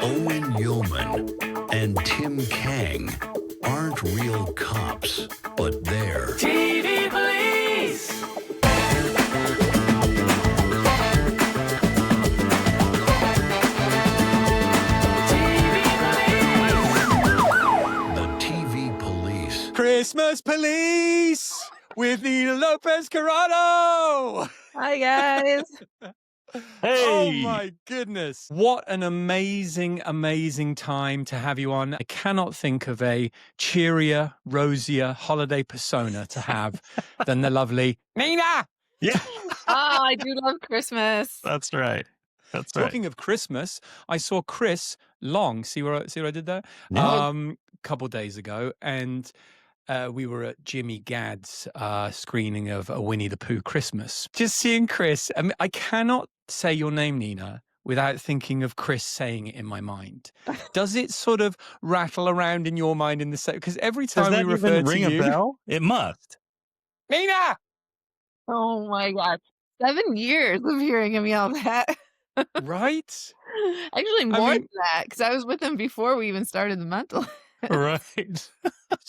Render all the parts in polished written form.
Owain Yeoman and Tim Kang aren't real cops, but they're TV Police! the TV Police. Christmas Police with Nina Lopez Carrano. Hi, guys. Oh my goodness. What an amazing, amazing time to have you on. I cannot think of a cheerier, rosier holiday persona to have than the lovely Nina. Yeah, Oh, I do love Christmas. that's right. That's right. Talking of Christmas, I saw Chris Long. See what I did there? Yeah. Couple days ago, and we were at Jimmy Gadd's screening of A Winnie the Pooh Christmas. Just seeing Chris, I mean, I cannot say your name, Nina, without thinking of Chris saying it in my mind. Does it sort of rattle around in your mind in the same? Because every Does time that we refer even to ring you, a bell? It must. Nina, Oh, my God. 7 years of hearing him yell that. right? Actually, more mean- than that, because I was with him before we even started the mental. Right.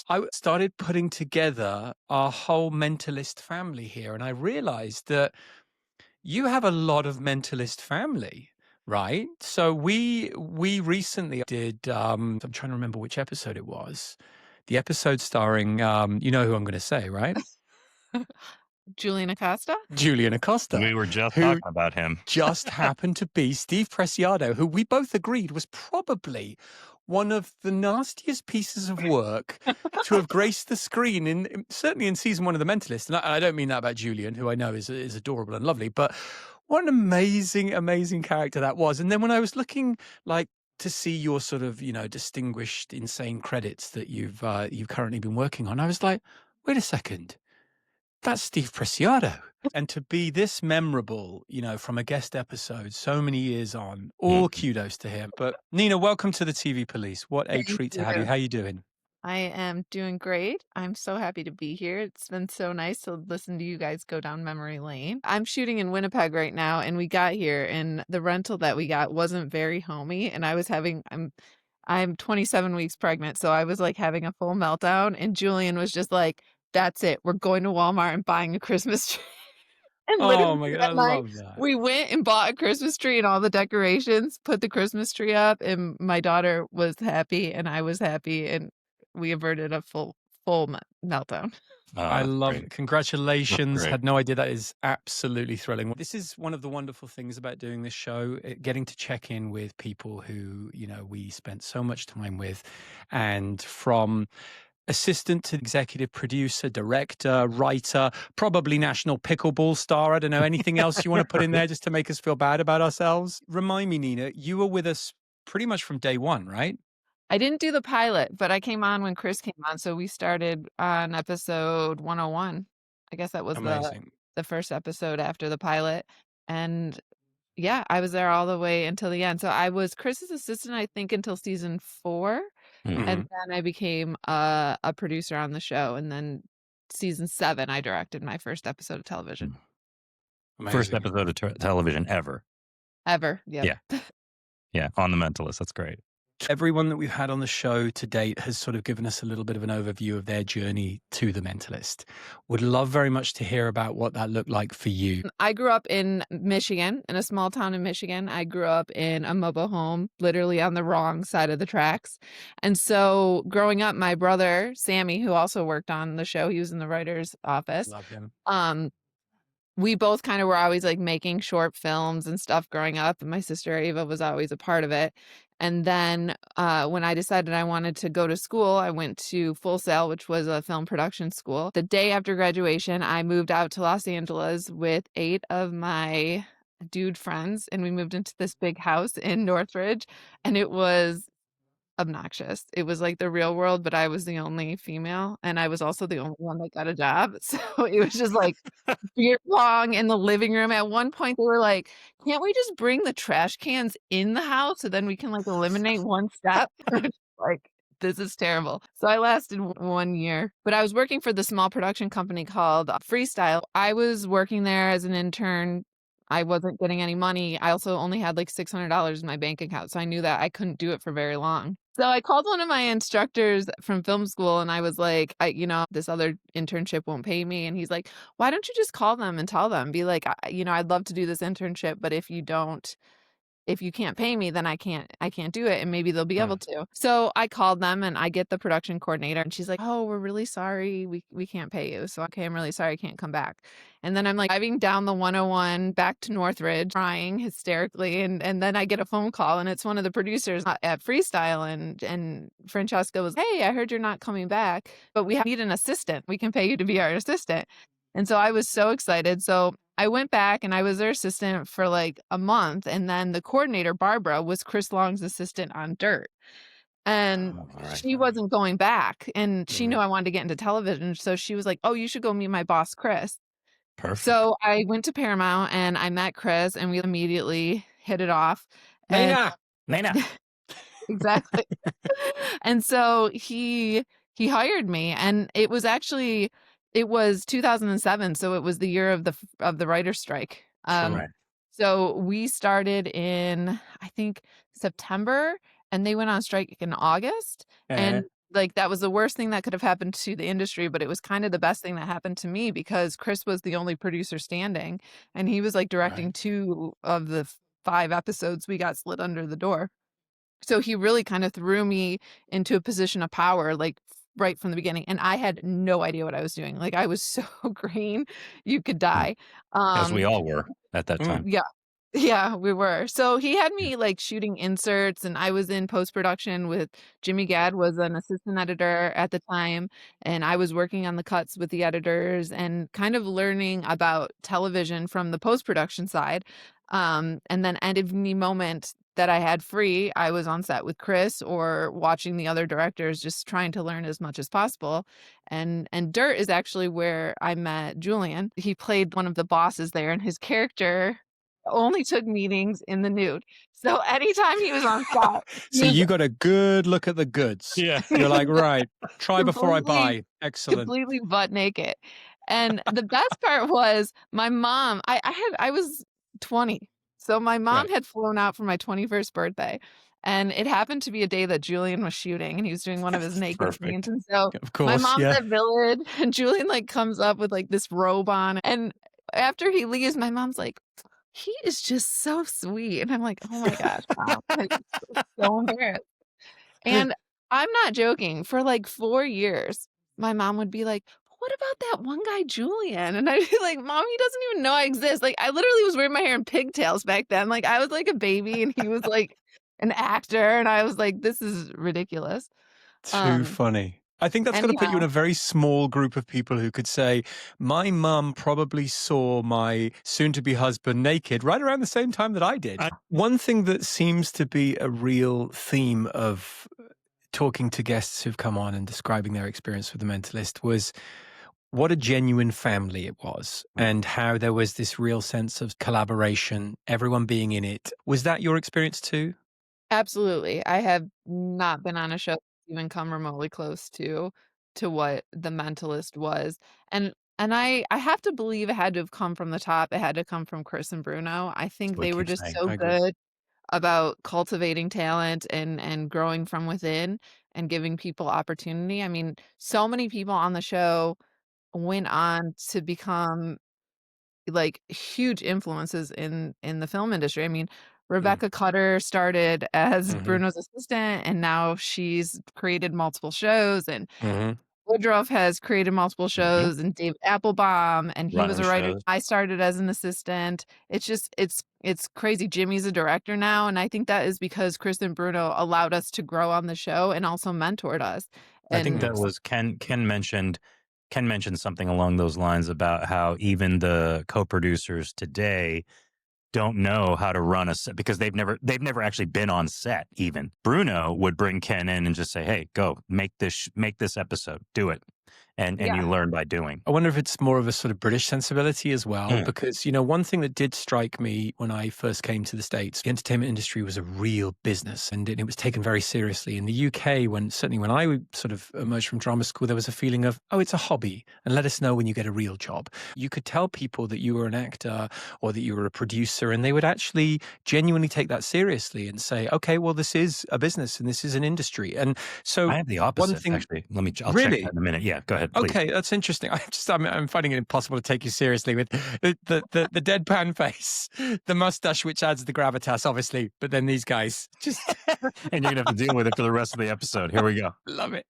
I started putting together our whole mentalist family here, and I realized that you have a lot of mentalist family, right? So we recently did. I'm trying to remember which episode it was. The episode starring, you know who I'm going to say, right? Julian Acosta? Julian Acosta. We were just Who- talking about him. Just happened to be Steve Preciado, who we both agreed was probably one of the nastiest pieces of work to have graced the screen, certainly in season 1 of The Mentalist. And I don't mean that about Julian, who I know is adorable and lovely, but what an amazing, amazing character that was. And then when I was looking to see your sort of, distinguished, insane credits that you've currently been working on, I was like, wait a second. That's Steve Preciado. And to be this memorable, from a guest episode so many years on, all kudos to him. But Nina, welcome to the TV Police. What a Thank treat to have you. you. How you doing? I am doing great. I'm so happy to be here. It's been so nice to listen to you guys go down memory lane. I'm shooting in Winnipeg right now, and we got here, and the rental that we got wasn't very homey, and I'm 27 weeks pregnant, so I was like having a full meltdown, and Julian was just like, that's it. We're going to Walmart and buying a Christmas tree. And Oh literally my God, that I night, love that. we went and bought a Christmas tree and all the decorations, put the Christmas tree up, and my daughter was happy and I was happy, and we averted a full meltdown. I love it. Congratulations. Great. Had no idea. That is absolutely thrilling. This is one of the wonderful things about doing this show, getting to check in with people who, we spent so much time with, and from assistant to executive producer, director, writer, probably national pickleball star. I don't know, anything else you want to put in there just to make us feel bad about ourselves? Remind me, Nina, you were with us pretty much from day one, right? I didn't do the pilot, but I came on when Chris came on. So we started on episode 101. I guess that was Amazing. the first episode after the pilot. And yeah, I was there all the way until the end. So I was Chris's assistant, I think, until season 4. Mhm. And then I became a producer on the show. And then season 7, I directed my first episode of television. First Amazing. episode of television ever. Ever. Yep. Yeah. Yeah, on The Mentalist. That's great. Everyone that we've had on the show to date has sort of given us a little bit of an overview of their journey to The Mentalist. Would love very much to hear about what that looked like for you. I grew up in Michigan, in a small town in Michigan. I grew up in a mobile home, literally on the wrong side of the tracks. And so growing up, my brother, Sammy, who also worked on the show, he was in the writer's office. Love him. We both kind of were always like making short films and stuff growing up. And my sister Ava was always a part of it. And then when I decided I wanted to go to school, I went to Full Sail, which was a film production school. The day after graduation, I moved out to Los Angeles with 8 of my dude friends. And we moved into this big house in Northridge. And it was obnoxious. It was like the real world, but I was the only female, and I was also the only one that got a job. So it was just like beer pong in the living room. At one point, they were like, "Can't we just bring the trash cans in the house so then we can like eliminate one step?" Like, this is terrible. So I lasted 1 year, but I was working for the small production company called Freestyle. I was working there as an intern I wasn't getting any money. I also only had like $600 in my bank account. So I knew that I couldn't do it for very long. So I called one of my instructors from film school and I was like, this other internship won't pay me. And he's like, why don't you just call them and tell them, be like, I'd love to do this internship, but if you can't pay me, then I can't do it. And maybe they'll be able to. So I called them and I get the production coordinator and she's like, oh, we're really sorry. We can't pay you. So, okay, I'm really sorry. I can't come back. And then I'm like driving down the 101 back to Northridge, crying hysterically. And then I get a phone call and it's one of the producers at Freestyle. And Francesca was, hey, I heard you're not coming back, but we need an assistant. We can pay you to be our assistant. And so I was so excited. So I went back and I was their assistant for like a month. And then the coordinator, Barbara, was Chris Long's assistant on Dirt. And she wasn't going back. And she knew I wanted to get into television. So she was like, oh, you should go meet my boss, Chris. Perfect. So I went to Paramount and I met Chris and we immediately hit it off. Lena. Exactly. And so he hired me and it was 2007. So it was the year of the writer's strike. Right. So we started in, I think, September and they went on strike in August. And like, that was the worst thing that could have happened to the industry, but it was kind of the best thing that happened to me because Chris was the only producer standing and he was like directing 2 of the 5 episodes we got slid under the door. So he really kind of threw me into a position of power, like right from the beginning. And I had no idea what I was doing. Like I was so green, you could die. As we all were at that time. Yeah, we were. So he had me like shooting inserts and I was in post-production with Jimmy Gadd was an assistant editor at the time. And I was working on the cuts with the editors and kind of learning about television from the post-production side. And then any moment that I had free, I was on set with Chris or watching the other directors, just trying to learn as much as possible. And Dirt is actually where I met Julian. He played one of the bosses there and his character only took meetings in the nude. So anytime he was on set. So you got a good look at the goods. Yeah. You're like, right, try before I buy. Excellent. Completely butt naked. And the best part was my mom, I was 20. So my mom had flown out for my 21st birthday. And it happened to be a day that Julian was shooting and he was doing one of his naked scenes. And so Of course, my mom's at Village and Julian like comes up with like this robe on. And after he leaves, my mom's like, he is just so sweet. And I'm like, oh my gosh, wow. I'm so embarrassed. And I'm not joking. For like 4 years, my mom would be like, what about that one guy, Julian? And I'd be like, Mom, he doesn't even know I exist. Like, I literally was wearing my hair in pigtails back then. Like, I was like a baby and he was like an actor. And I was like, this is ridiculous. Too funny. I think that's going to put you in a very small group of people who could say, my mum probably saw my soon-to-be husband naked right around the same time that I did. One thing that seems to be a real theme of talking to guests who've come on and describing their experience with The Mentalist was what a genuine family it was and how there was this real sense of collaboration, everyone being in it. Was that your experience too? Absolutely. I have not been on a show even come remotely close to what The Mentalist was. And I have to believe it had to have come from the top. It had to come from Chris and Bruno. I think they were just so good about cultivating talent and growing from within and giving people opportunity. I mean, so many people on the show went on to become like huge influences in the film industry. I mean, Rebecca Cutter started as Bruno's assistant, and now she's created multiple shows. And Woodruff has created multiple shows, and David Applebaum, and he was a writer. I started as an assistant. It's just it's crazy. Jimmy's a director now, and I think that is because Chris and Bruno allowed us to grow on the show and also mentored us. I think that was Ken mentioned something along those lines about how even the co-producers today don't know how to run a set because they've never actually been on set. Even Bruno would bring Ken in and just say, "Hey, go make this episode, do it," and Yeah. you learn by doing. I wonder if it's more of a sort of British sensibility as well, because, one thing that did strike me when I first came to the States, the entertainment industry was a real business and it was taken very seriously. In the UK, certainly when I sort of emerged from drama school, there was a feeling of, oh, it's a hobby and let us know when you get a real job. You could tell people that you were an actor or that you were a producer and they would actually genuinely take that seriously and say, okay, well, this is a business and this is an industry. And so I have the opposite, actually. I'll check that in a minute. Yeah, go ahead, please. Okay, that's interesting. I'm finding it impossible to take you seriously with the deadpan face, the mustache, which adds the gravitas, obviously. But then these guys just and you're gonna have to deal with it for the rest of the episode. Here we go. Love it.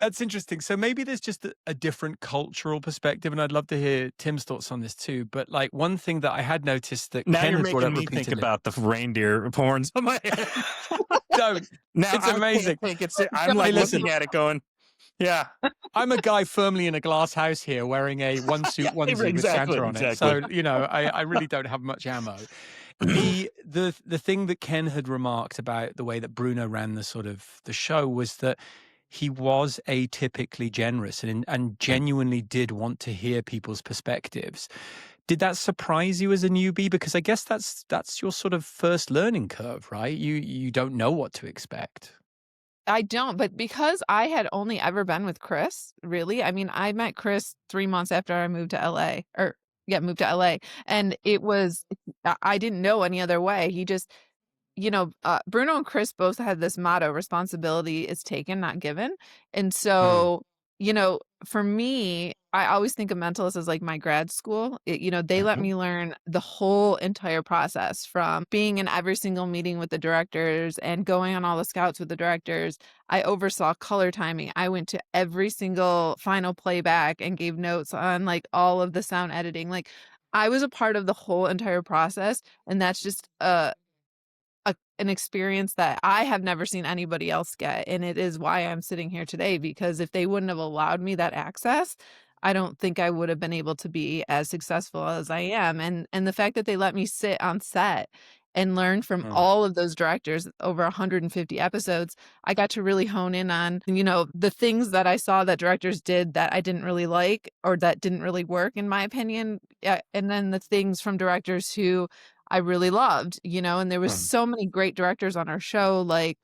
That's interesting. So maybe there's just a different cultural perspective, and I'd love to hear Tim's thoughts on this too. But like one thing that I had noticed that now Ken you're has brought making up me repeatedly. think about the reindeer horns on my head. Don't. Now It's amazing. I'm like looking at it, going, yeah. I'm a guy firmly in a glass house here, wearing a one suit onesie with Santa on it. So I really don't have much ammo. The thing that Ken had remarked about the way that Bruno ran the show was that he was atypically generous and genuinely did want to hear people's perspectives. Did that surprise you as a newbie? Because I guess that's your sort of first learning curve, right? You don't know what to expect. I don't, but because I had only ever been with Chris, really, I mean, I met Chris 3 months after I moved to LA, moved to LA, and I didn't know any other way. He just, Bruno and Chris both had this motto: responsibility is taken, not given. And so, for me, I always think of Mentalist as like my grad school. They let me learn the whole entire process, from being in every single meeting with the directors and going on all the scouts with the directors. I oversaw color timing. I went to every single final playback and gave notes on like all of the sound editing. Like, I was a part of the whole entire process, and that's just an experience that I have never seen anybody else get. And it is why I'm sitting here today, because if they wouldn't have allowed me that access, I don't think I would have been able to be as successful as I am. And the fact that they let me sit on set and learn from all of those directors over 150 episodes, I got to really hone in on, the things that I saw that directors did that I didn't really like or that didn't really work, in my opinion. And then the things from directors who I really loved, and there was so many great directors on our show, like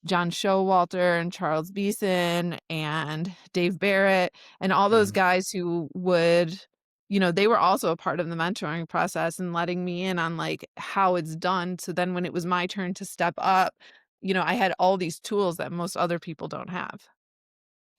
John Showalter and Charles Beeson and Dave Barrett and all those guys who would, they were also a part of the mentoring process and letting me in on like how it's done. So then when it was my turn to step up, I had all these tools that most other people don't have.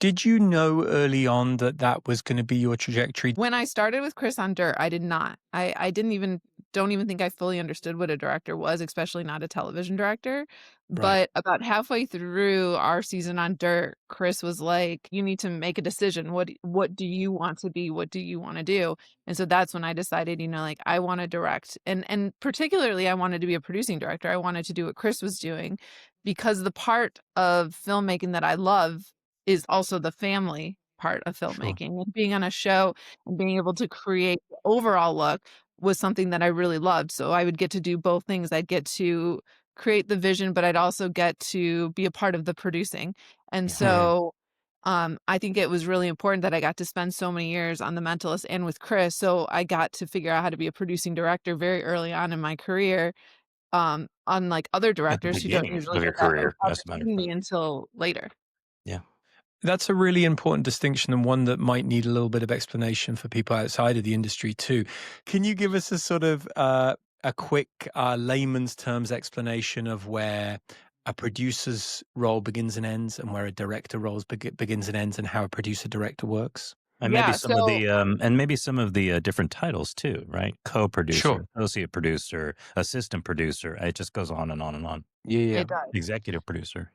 Did you know early on that was going to be your trajectory? When I started with Chris on Dirt, I did not. I don't even think I fully understood what a director was, especially not a television director. But about halfway through our season on Dirt, Chris was like, you need to make a decision. What do you want to be? What do you want to do? And so that's when I decided, like, I want to direct. And particularly I wanted to be a producing director. I wanted to do what Chris was doing, because the part of filmmaking that I love is also the family part of filmmaking. And being on a show and being able to create the overall look was something that I really loved. So I would get to do both things. I'd get to create the vision, but I'd also get to be a part of the producing. And so I think it was really important that I got to spend so many years on The Mentalist and with Chris. So I got to figure out how to be a producing director very early on in my career, unlike other directors who don't usually get that opportunity until later. Yeah. That's a really important distinction, and one that might need a little bit of explanation for people outside of the industry too. Can you give us a sort of a quick layman's terms explanation of where a producer's role begins and ends, and where a director role begins and ends, and how a producer-director works? And maybe some of the different titles too, right? Co-producer, associate producer, assistant producer. It just goes on and on and on. Yeah. It does. Executive producer.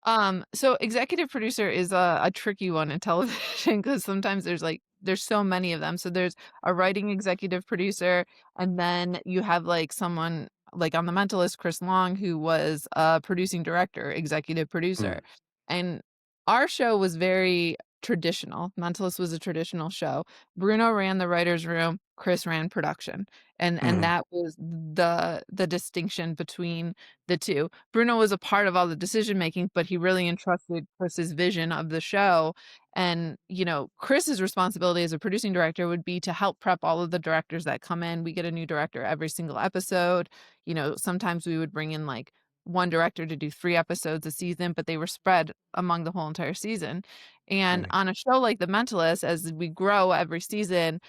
So executive producer is a tricky one in television, because sometimes there's so many of them. So there's a writing executive producer, and then you have like someone like on The Mentalist, Chris Long, who was a producing director, executive producer. And our show was very traditional. Mentalist was a traditional show. Bruno ran the writer's room, Chris ran production. And that was the distinction between the two. Bruno was a part of all the decision making, but he really entrusted Chris's vision of the show. And, Chris's responsibility as a producing director would be to help prep all of the directors that come in. We get a new director every single episode. Sometimes we would bring in like one director to do 3 episodes a season, but they were spread among the whole entire season. And Right. on a show like The Mentalist, as we grow every season,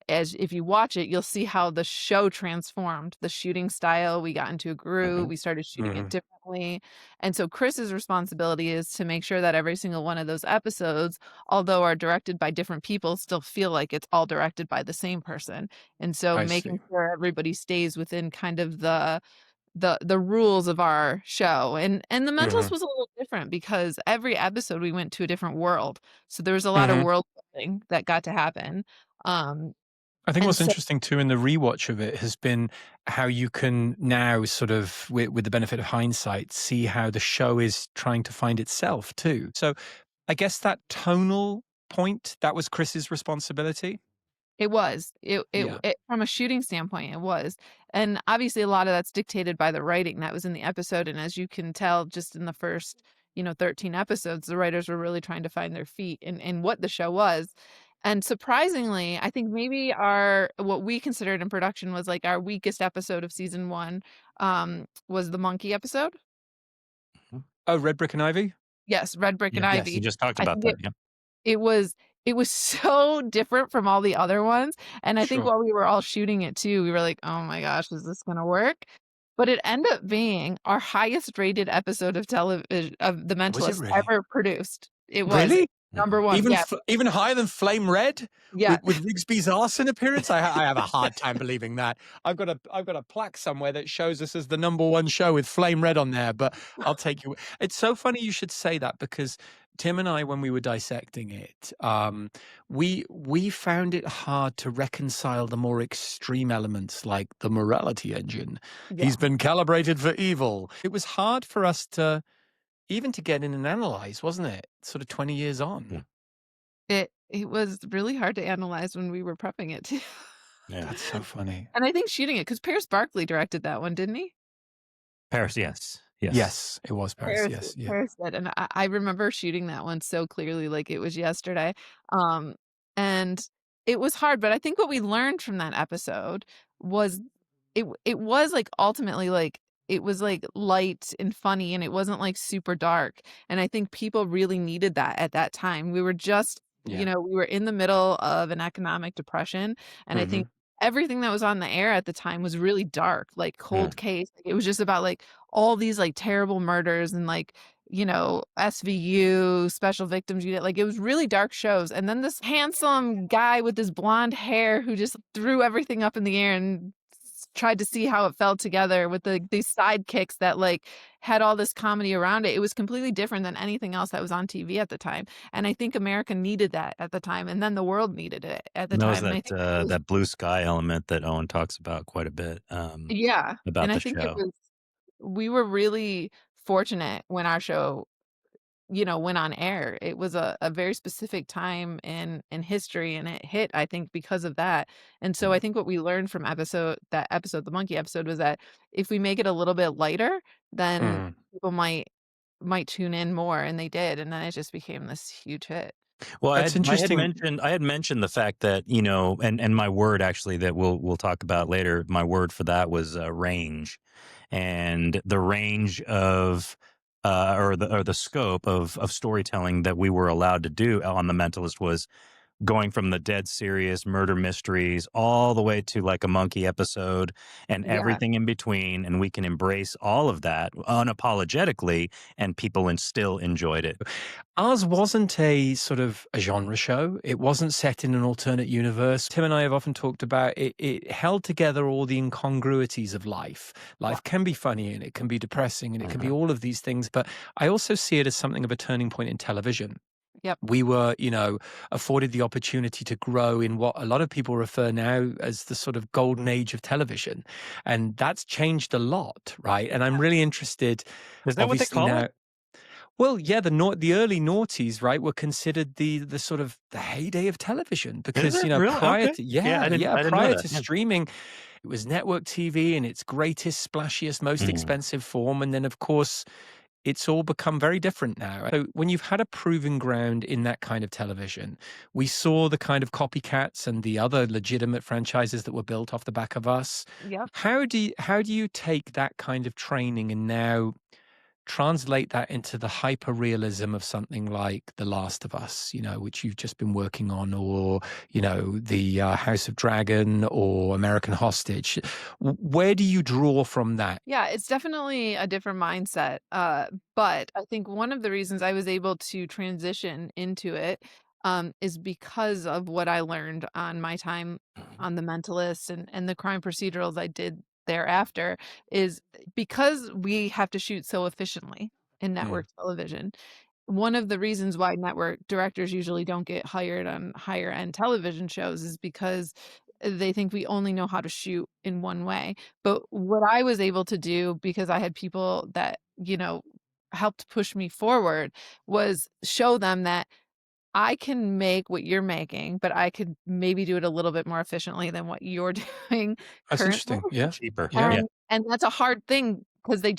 as if you watch it, you'll see how the show transformed. The shooting style, we got into a groove, we started shooting it differently. And so Chris's responsibility is to make sure that every single one of those episodes, although are directed by different people, still feel like it's all directed by the same person. And so I see. making sure everybody stays within kind of the rules of our show. And the Mentalist was a little different because every episode we went to a different world. So there was a lot of world building that got to happen. I think And what's so interesting too in the rewatch of it has been how you can now sort of, with the benefit of hindsight, see how the show is trying to find itself too. So I guess that tonal point, that was Chris's responsibility. it was. Yeah. It from a shooting standpoint, it was. And obviously a lot of that's dictated by the writing that was in the episode. And as you can tell, just in the first, 13 episodes, the writers were really trying to find their feet in what the show was. And surprisingly, I think maybe what we considered in production was like our weakest episode of season 1 was the monkey episode. Oh, Red Brick and Ivy? Yes, Red Brick and Yes, Ivy. you just talked I about think that. Yeah. it was so different from all the other ones, and I think Sure. while we were all shooting it too, we were like, "Oh my gosh, is this gonna work?" But it ended up being our highest rated episode of television of The Was it Mentalist really? ever produced. It was Really? number 1. Even Yeah, even higher than Flame Red yeah. with Rigsby's arson appearance. I have a hard time believing that. I've got a plaque somewhere that shows us as the #1 show with Flame Red on there. But I'll take you. It's so funny you should say that because Tim and I, when we were dissecting it, we found it hard to reconcile the more extreme elements like the morality engine. Yeah. He's been calibrated for evil. It was hard for us to even to get in and analyze, wasn't it? Sort of 20 years on. It was really hard to analyze when we were prepping it too. Yeah. That's so funny. And I think shooting it, because Pierce Barkley directed that one, didn't he? Paris, yes. Yes, it was Paris. Paris Yes, yeah. Paris did, and I remember shooting that one so clearly, like it was yesterday. And it was hard, but I think what we learned from that episode was it was like ultimately like it was like light and funny, and it wasn't like super dark. And I think people really needed that at that time. We were just, Yeah. we were in the middle of an economic depression, and I think everything that was on the air at the time was really dark, like Cold Case. Like, it was just about like all these like terrible murders and like, SVU, Special Victims Unit. Like it was really dark shows. And then this handsome guy with this blonde hair who just threw everything up in the air and tried to see how it fell together with these sidekicks that like had all this comedy around it. It was completely different than anything else that was on TV at the time. And I think America needed that at the time. And then the world needed it at the That was time. And I think that blue sky element that Owen talks about quite a bit. yeah. About And I the think show. we were really fortunate when our show, went on air. It was a very specific time in history, and it hit, I think, because of that. And so I think what we learned from that episode, the monkey episode, was that if we make it a little bit lighter, then people might tune in more, and they did. And then it just became this huge hit. Well, That's interesting. I had mentioned the fact that, and my word actually that we'll talk about later, my word for that was range. And the range of or the scope of storytelling that we were allowed to do on The Mentalist was going from the dead serious murder mysteries all the way to like a monkey episode and Yeah. everything in between. And we can embrace all of that unapologetically, and people still enjoyed it. Ours wasn't a sort of a genre show. It wasn't set in an alternate universe. Tim and I have often talked about it. It held together all the incongruities of life. Life can be funny and it can be depressing and it can be all of these things. But I also see it as something of a turning point in television. Yep. We were, afforded the opportunity to grow in what a lot of people refer now as the sort of golden age of television. And that's changed a lot, right? And I'm really interested. Is that what they obviously call now, it? Well, yeah, the early noughties, right, were considered the sort of the heyday of television because, Is it you know, really? prior Okay. to I didn't know prior that. to Yeah. streaming, it was network TV in its greatest, splashiest, most Mhm. expensive form. And then, of course, it's all become very different now. So when you've had a proven ground in that kind of television, we saw the kind of copycats and the other legitimate franchises that were built off the back of us. Yep. How do you take that kind of training and now translate that into the hyper realism of something like The Last of Us, you know, which you've just been working on, or, you know, the House of Dragon or American Hostage? Where do you draw from that? Yeah, it's definitely a different mindset. But I think one of the reasons I was able to transition into it is because of what I learned on my time on The Mentalist and the crime procedurals I did thereafter, is because we have to shoot so efficiently in network television. One of the reasons why network directors usually don't get hired on higher end television shows is because they think we only know how to shoot in one way. But what I was able to do, because I had people that, you know, helped push me forward, was show them that I can make what you're making, but I could maybe do it a little bit more efficiently than what you're doing That's currently. interesting. Yeah. Cheaper. Yeah. Yeah. And that's a hard thing because they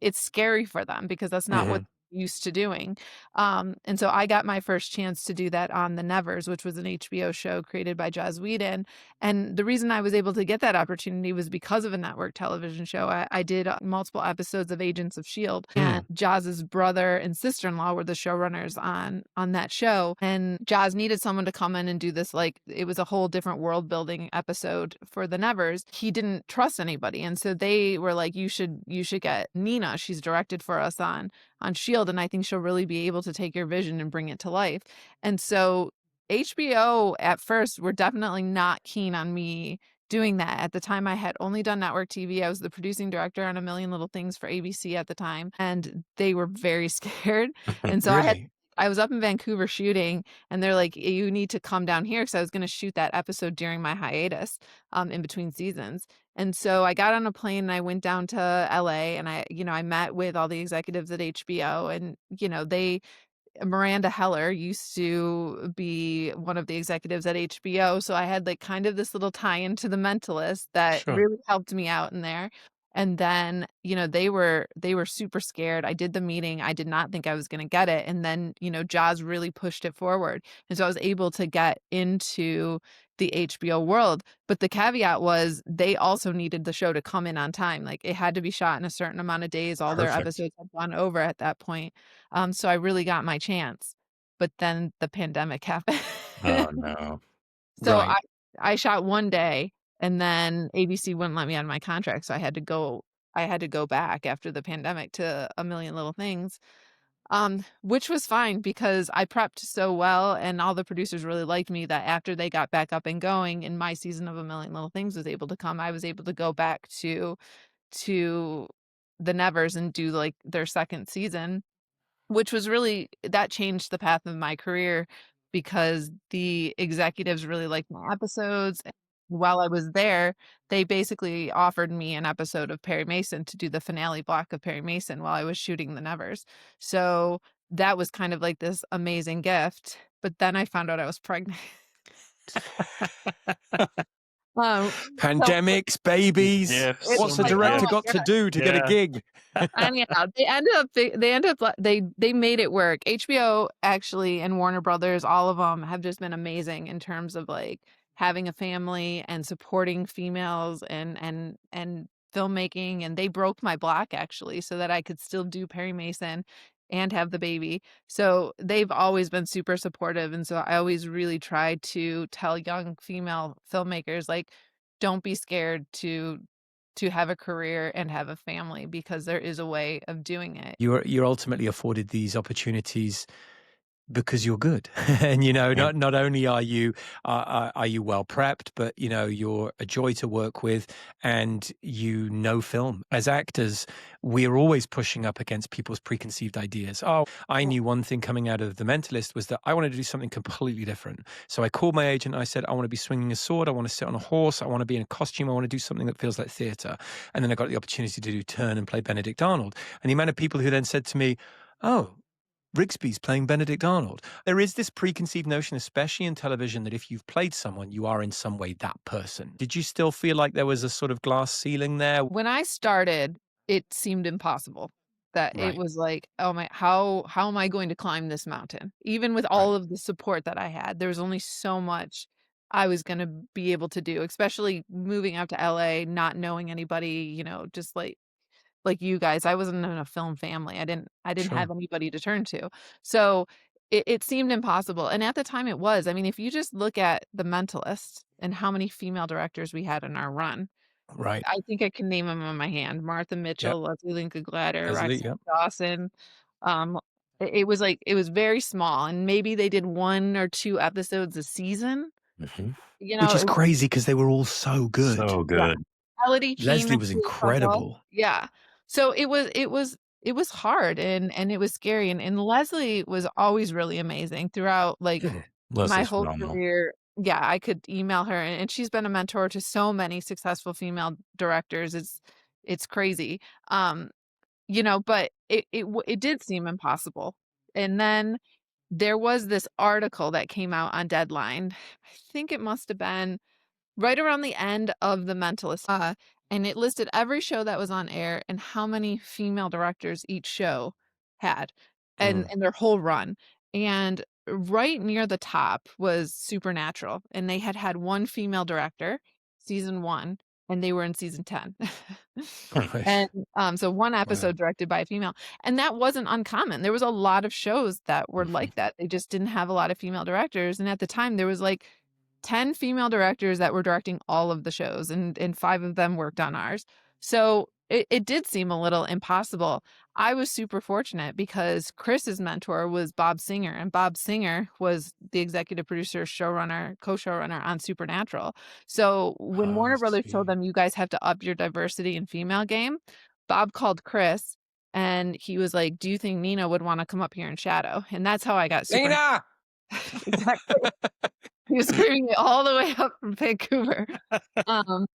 it's scary for them because that's not what Mhm. they're used to doing. And so I got my first chance to do that on The Nevers, which was an HBO show created by Joss Whedon. And the reason I was able to get that opportunity was because of a network television show. I did multiple episodes of Agents of S.H.I.E.L.D. and Joss's brother and sister-in-law were the showrunners on that show. And Joss needed someone to come in and do this, like, it was a whole different world building episode for The Nevers. He didn't trust anybody. And so they were like, you should get Nina. She's directed for us on S.H.I.E.L.D. and I think she'll really be able to take your vision and bring it to life. And so HBO at first were definitely not keen on me doing that. At the time, I had only done network TV. I was the producing director on A Million Little Things for ABC at the time, and they were very scared. And so Really? I was up in Vancouver shooting, and they're like, you need to come down here because I was going to shoot that episode during my hiatus in between seasons. And so I got on a plane and I went down to LA and I met with all the executives at HBO and, Miranda Heller used to be one of the executives at HBO. So I had like kind of this little tie into The Mentalist that Sure. really helped me out in there. And then, they were super scared. I did the meeting. I did not think I was going to get it. And then, Jaws really pushed it forward. And so I was able to get into the HBO world. But the caveat was they also needed the show to come in on time. Like it had to be shot in a certain amount of days. All their Perfect. episodes had gone over at that point. So I really got my chance. But then the pandemic happened. Oh no. So Right. I shot one day and then ABC wouldn't let me on my contract. So I had to go back after the pandemic to A Million Little Things. Which was fine because I prepped so well and all the producers really liked me that after they got back up and going and my season of A Million Little Things was able to come, I was able to go back to the Nevers and do like their second season, which was really that changed the path of my career because the executives really liked my episodes. And while I was there, they basically offered me an episode of Perry Mason to do the finale block of Perry Mason while I was shooting The Nevers. So that was kind of like this amazing gift. But then I found out I was pregnant. So Pandemics, babies. Yeah. What's the like, oh director my got to God. do to get a Yeah. gig? Anyhow, they made it work. HBO actually and Warner Brothers, all of them have just been amazing in terms of like having a family and supporting females and filmmaking. And they broke my block actually so that I could still do Perry Mason and have the baby. So they've always been super supportive. And so I always really try to tell young female filmmakers, like, don't be scared to have a career and have a family because there is a way of doing it. You're ultimately afforded these opportunities because you're good, and not only are you well prepped, but you're a joy to work with, and film. As actors, we're always pushing up against people's preconceived ideas. Oh, I knew one thing coming out of The Mentalist was that I wanted to do something completely different. So I called my agent. I said, I want to be swinging a sword. I want to sit on a horse. I want to be in a costume. I want to do something that feels like theater. And then I got the opportunity to do Turn and play Benedict Arnold. And the amount of people who then said to me, oh, Rigsby's playing Benedict Arnold. There is this preconceived notion, especially in television, that if you've played someone, you are in some way that person. Did you still feel like there was a sort of glass ceiling there? When I started, it seemed impossible. That it Right. was like, oh my, how am I going to climb this mountain? Even with Right. all of the support that I had, there was only so much I was going to be able to do, especially moving out to LA, not knowing anybody, just like you guys. I wasn't in a film family. I didn't Sure. have anybody to turn to. So it seemed impossible. And at the time it was. I mean, if you just look at The Mentalist and how many female directors we had in our run, Right. I think I can name them on my hand. Martha Yep. Mitchell, Leslie Lincoln Glatter, Leslie, Roxanne yep. Dawson. It was like, it was very small, and maybe they did 1 or 2 episodes a season. Mhm. Which is It was crazy because they were all so good. So yeah. good. Melody came Leslie into was the front door. incredible. Yeah. So it was hard, and it was scary, and Leslie was always really amazing throughout, like, my Leslie's whole phenomenal. career. Yeah, I could email her, and she's been a mentor to so many successful female directors. It's crazy. Um, but it did seem impossible. And then there was this article that came out on Deadline. I think it must have been right around the end of The Mentalist, and it listed every show that was on air and how many female directors each show had, and their whole run. And right near the top was Supernatural, and they had 1 female director, season 1, and they were in season 10. Right. And, so 1 Wow. episode directed by a female, and that wasn't uncommon. There was a lot of shows that were like that. They just didn't have a lot of female directors, and at the time, there was, like, 10 female directors that were directing all of the shows, and 5 of them worked on ours. So it did seem a little impossible. I was super fortunate because Chris's mentor was Bob Singer, and Bob Singer was the executive producer, showrunner, co-showrunner on Supernatural. So when Oh, I Warner Brothers told see. them, you guys have to up your diversity and female game, Bob called Chris and he was like, do you think Nina would want to come up here and shadow? And that's how I got Supernatural. Exactly. He was screaming it all the way up from Vancouver. Um,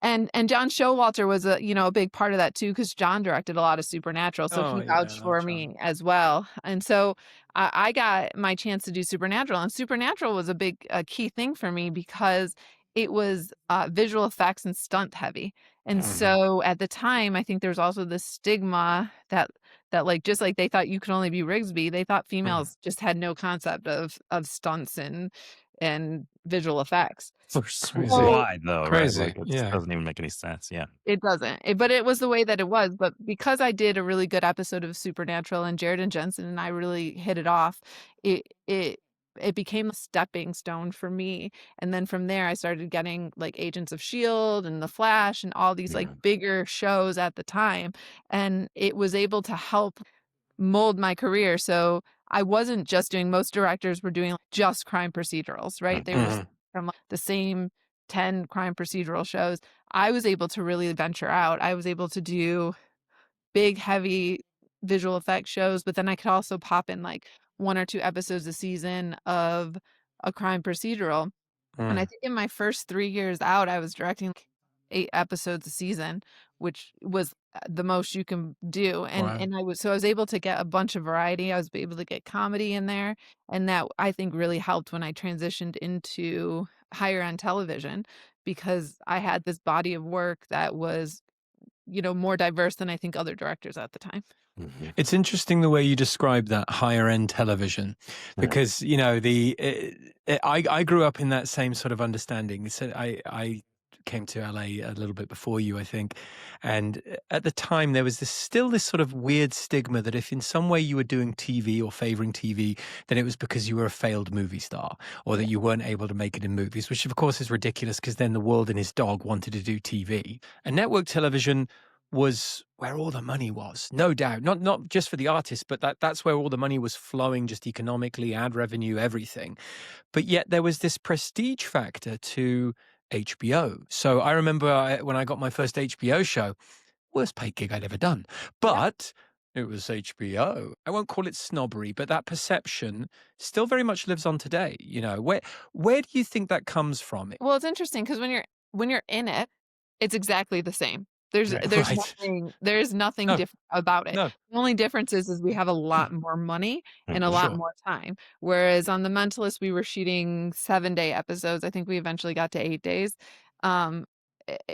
and John Showalter was a big part of that too, because John directed a lot of Supernatural, so Oh, he yeah, I vouched love for John. me as well. And so I got my chance to do Supernatural, and Supernatural was a key thing for me because it was visual effects and stunt heavy. And so at the time, I think there was also this stigma that like, just like they thought you could only be Rigsby, they thought females just had no concept of stunts and visual effects. Crazy. Why though, right? Crazy, Like it yeah. doesn't even make any sense. Yeah. It doesn't. But it was the way that it was. But because I did a really good episode of Supernatural and Jared and Jensen and I really hit it off, it became a stepping stone for me. And then from there I started getting like Agents of S.H.I.E.L.D. and The Flash and all these like bigger shows at the time. And it was able to help mold my career. So I wasn't just doing, most directors were doing just crime procedurals, right? They were from like, the same 10 crime procedural shows. I was able to really venture out. I was able to do big, heavy visual effects shows, but then I could also pop in like 1 or 2 episodes a season of a crime procedural. And I think in my first 3 years out, I was directing like 8 episodes a season, which was the most you can do. And I was able to get a bunch of variety. I was able to get comedy in there. And that I think really helped when I transitioned into higher end television, because I had this body of work that was, more diverse than I think other directors at the time. It's interesting the way you describe that higher end television, because I grew up in that same sort of understanding. So I came to LA a little bit before you, I think, and at the time there was still this sort of weird stigma that if in some way you were doing TV or favoring TV, then it was because you were a failed movie star or that you weren't able to make it in movies, which of course is ridiculous because then The World and His Dog wanted to do TV. And network television was where all the money was, no doubt. Not just for the artists, but that's where all the money was flowing, just economically, ad revenue, everything. But yet there was this prestige factor to HBO. So I remember when I got my first HBO show, worst paid gig I'd ever done, but it was HBO. I won't call it snobbery, but that perception still very much lives on today. Where do you think that comes from? Well, it's interesting because when you're in it, it's exactly the same. There's Right. there's nothing No. different about it. No. The only difference is we have a lot more money and a lot Sure. more time. Whereas on The Mentalist, we were shooting 7-day episodes. I think we eventually got to 8 days.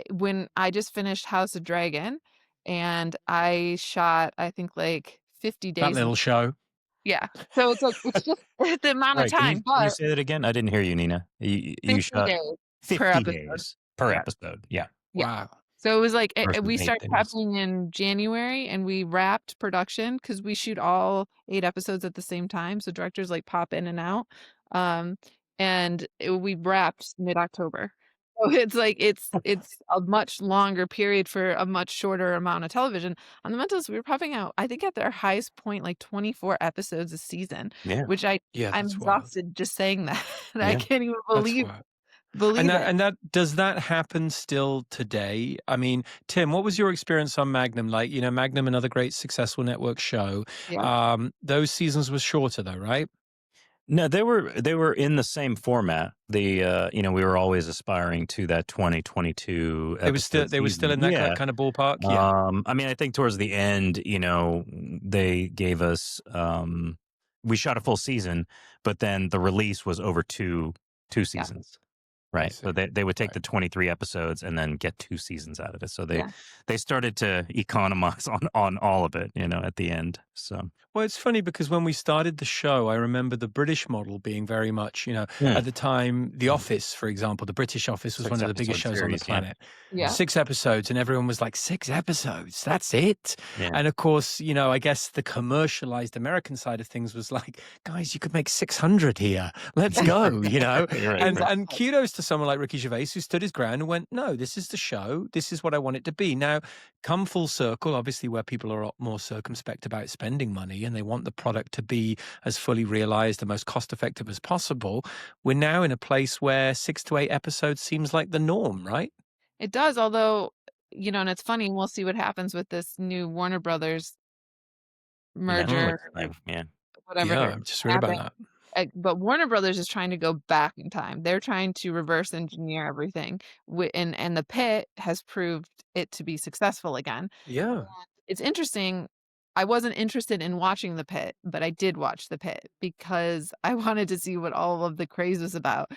When I just finished House of Dragon and I shot, I think like 50 That days. little show. Yeah. So it's like, it's just the amount of Right. Can time, you but say that again? I didn't hear you, Nina. You 50 shot days per 50 episode. days per Yeah. episode. Yeah. Yeah. Wow. So it was like Versus we 8 started days. prepping in January and we wrapped production because we shoot all 8 episodes at the same time. So directors like pop in and out. We wrapped mid-October. So it's like it's a much longer period for a much shorter amount of television. On The Mentalist, we were popping out, I think at their highest point, like 24 episodes a season, Yeah. which Yeah, I'm that's wild. exhausted just saying that. I Yeah. can't even That's believe wild. it. And that does that happen still today? I mean, Tim, what was your experience on Magnum? Like, Magnum, another great successful network show. Yeah. Those seasons were shorter though, right? No, they were in the same format. We were always aspiring to that 2022 They were still in that kind of ballpark. Yeah. I mean, I think towards the end, they gave us we shot a full season, but then the release was over two seasons. Right. So they would take the 23 episodes and then get 2 seasons out of it. So they started to economize on all of it, at the end. So Well, it's funny because when we started the show, I remember the British model being very much, at the time, The Office, for example, the British Office was 6 one of the biggest episode shows on the series, planet. Yeah. 6 episodes, and everyone was like, 6 episodes, that's it. Yeah. And of course, I guess the commercialized American side of things was like, guys, you could make 600 here. Let's go, Right. And kudos to someone like Ricky Gervais who stood his ground and went, no, this is the show. This is what I want it to be. Now, come full circle, obviously, where people are a lot more circumspect about spending money and they want the product to be as fully realized and most cost effective as possible. We're now in a place where 6 to 8 episodes seems like the norm, right? It does, although, and it's funny, we'll see what happens with this new Warner Brothers merger, Yeah. whatever. Yeah, I'm just read about that. But Warner Brothers is trying to go back in time. They're trying to reverse engineer everything. And The Pit has proved it to be successful again. Yeah. And it's interesting. I wasn't interested in watching The Pit, but I did watch The Pit because I wanted to see what all of the craze was about.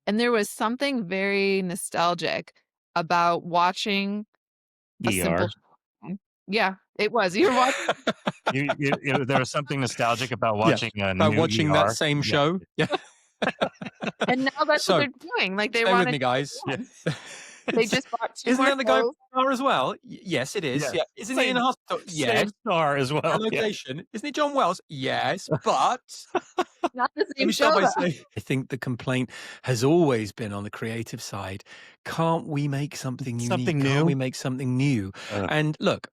And there was something very nostalgic about watching a simple show. Yeah, it was. You were watching. There was something nostalgic about watching watching that same show. Yeah. And now that's what they're doing. Like they stay want with me, guys. Yeah. They just bought 2 Isn't more that the guy shows. star as well? Yes, it is. Yeah. Isn't he in the hospital? Yes. Same star as well. Location. Isn't he John Wells? Yes, but Not the let same me start show. by though. saying, I think the complaint has always been on the creative side. Can't we make something unique? Something Can't new? we make something new? And look,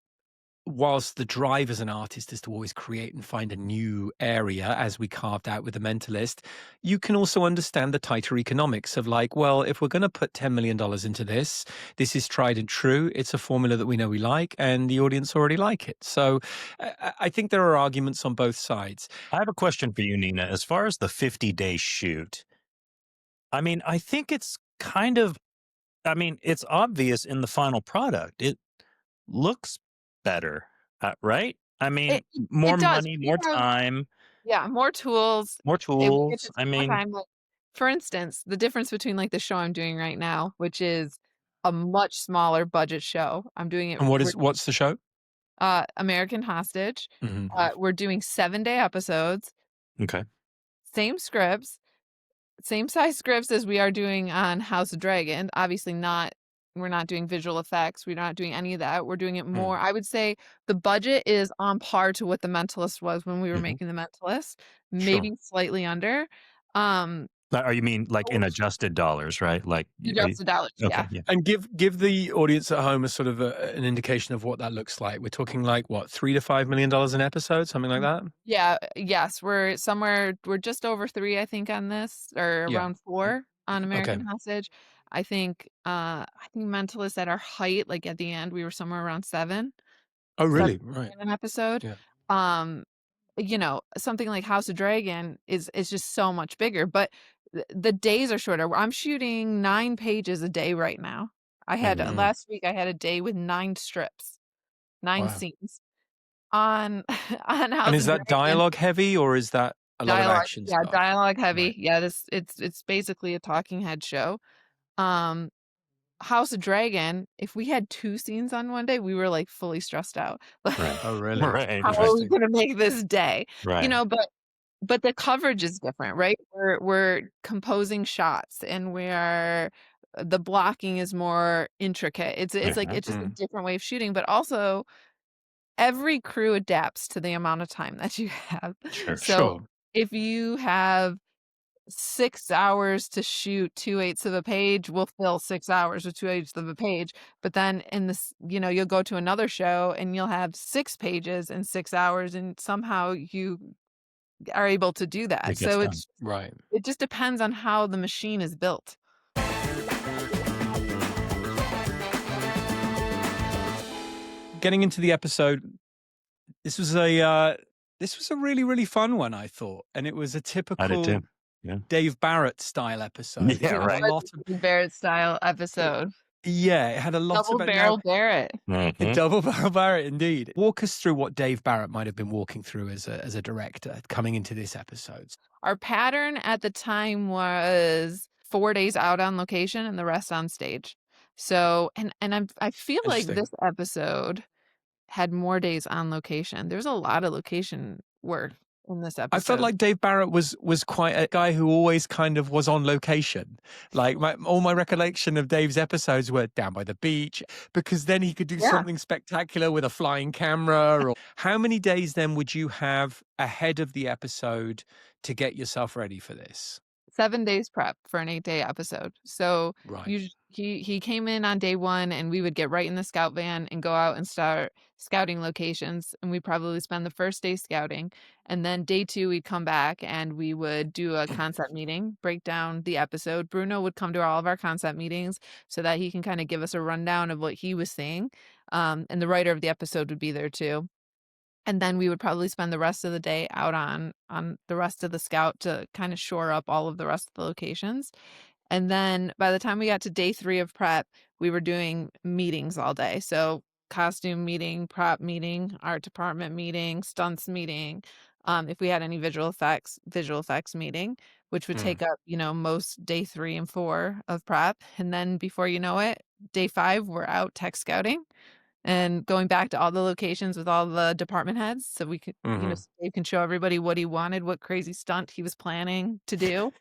whilst the drive as an artist is to always create and find a new area, as we carved out with The Mentalist, you can also understand the tighter economics of like, well, if we're going to put $10 million into this, this is tried and true. It's a formula that we know we like, and the audience already like it. So I think there are arguments on both sides. I have a question for you, Nina. As far as the 50-day shoot, I mean, I think it's it's obvious in the final product. It looks better, right? I mean, more money, more time. Yeah, more tools. More tools. I mean, for instance, the difference between like the show I'm doing right now, which is a much smaller budget show. I'm doing it. And what's the show? American Hostage. Mm-hmm. We're doing 7-day episodes. Okay. Same scripts, same size scripts as we are doing on House of Dragon. Obviously we're not doing visual effects. We're not doing any of that. We're doing it more. I would say the budget is on par to what The Mentalist was when we were making The Mentalist, maybe slightly under. You mean like in adjusted dollars, right? Like adjusted dollars, okay, yeah. And give the audience at home a sort of an indication of what that looks like. We're talking like what, $3 to $5 million an episode, something like that. Yeah. Yes, we're just over 3, I think, on this, or around 4 on American Hostage. I think Mentalist at our height, like at the end, we were somewhere around 7. Oh, really? Right. In an episode. Yeah. Something like House of Dragon is just so much bigger, but the days are shorter. I'm shooting 9 pages a day right now. I had Mhm. last week I had a day with 9 strips, 9 Wow. scenes on on And House is of that Dragon. dialogue heavy or is that a lot of Dialogue, action yeah, stuff? dialogue heavy. Right. Yeah, it's basically a talking head show. Um, House of Dragon, if we had 2 scenes on one day, we were, like, fully stressed out. Right. Oh, really? Right. How are we Interesting. gonna make this day? You Right. know, but the coverage is different, right? We're composing shots and the blocking is more intricate. It's like Mhm. it's just a Mm. different way of shooting, but also every crew adapts to the amount of time that you have. Sure. So Sure. if you have 6 hours to shoot 2/8 of a page, we'll fill 6 hours with 2/8 of a page. But then in this, you'll go to another show and you'll have 6 pages in 6 hours, and somehow you are able to do that. It gets So done. Right. it just depends on how the machine is built. Getting into the episode, this was a really, really fun one, I thought. And it was a I did typical too. Yeah. Dave Barrett style episode. It Yeah, had right. a lot of The Barrett style episode. it had a lot Double of it. Now, barrel Barrett. Mhm. double barrel Barrett, indeed. Walk us through what Dave Barrett might have been walking through as a director coming into this episode. Our pattern at the time was 4 days out on location and the rest on stage. So, I feel like Interesting. this episode had more days on location. There's a lot of location work in this episode. I felt like Dave Barrett was quite a guy who always kind of was on location. Like all my recollection of Dave's episodes were down by the beach, because then he could do Yeah. something spectacular with a flying camera. Or how many days then would you have ahead of the episode to get yourself ready for this? 7 days prep for an 8-day episode. So Right. he came in on day 1 and we would get right in the scout van and go out and start scouting locations, and we'd probably spend the first day scouting, and then day 2 we'd come back and we would do a concept meeting, break down the episode. Bruno would come to all of our concept meetings so that he can kind of give us a rundown of what he was seeing. And the writer of the episode would be there too. And then we would probably spend the rest of the day out on the rest of the scout to kind of shore up all of the rest of the locations. And then by the time we got to day 3 of prep, we were doing meetings all day. So costume meeting, prop meeting, art department meeting, stunts meeting. If we had any visual effects meeting, which would take up, most day 3 and 4 of prep. And then before you know it, day 5, we're out tech scouting and going back to all the locations with all the department heads so we could, so Dave can show everybody what he wanted, what crazy stunt he was planning to do.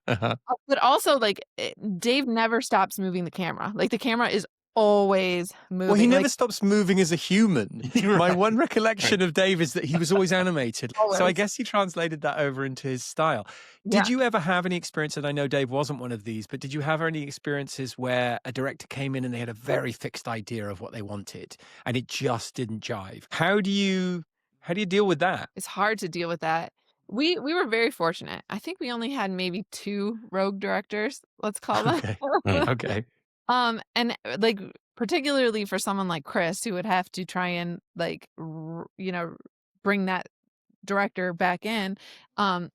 Uh-huh. But also, like, Dave never stops moving the camera. Like, the camera is always moving. Well, he never Like, stops moving as a human. My Right. one recollection of Dave is that he was always animated. So I Always. guess he translated that over into his style. Yeah. Did you ever have any experience, and I know Dave wasn't one of these, but did you have any experiences where a director came in and they had a very fixed idea of what they wanted and it just didn't jive? How do you deal with that? It's hard to deal with that. We were very fortunate. I think we only had maybe 2 rogue directors, let's call them. Okay. Mm. Okay. And like, particularly for someone like Chris, who would have to try and, like, bring that director back in,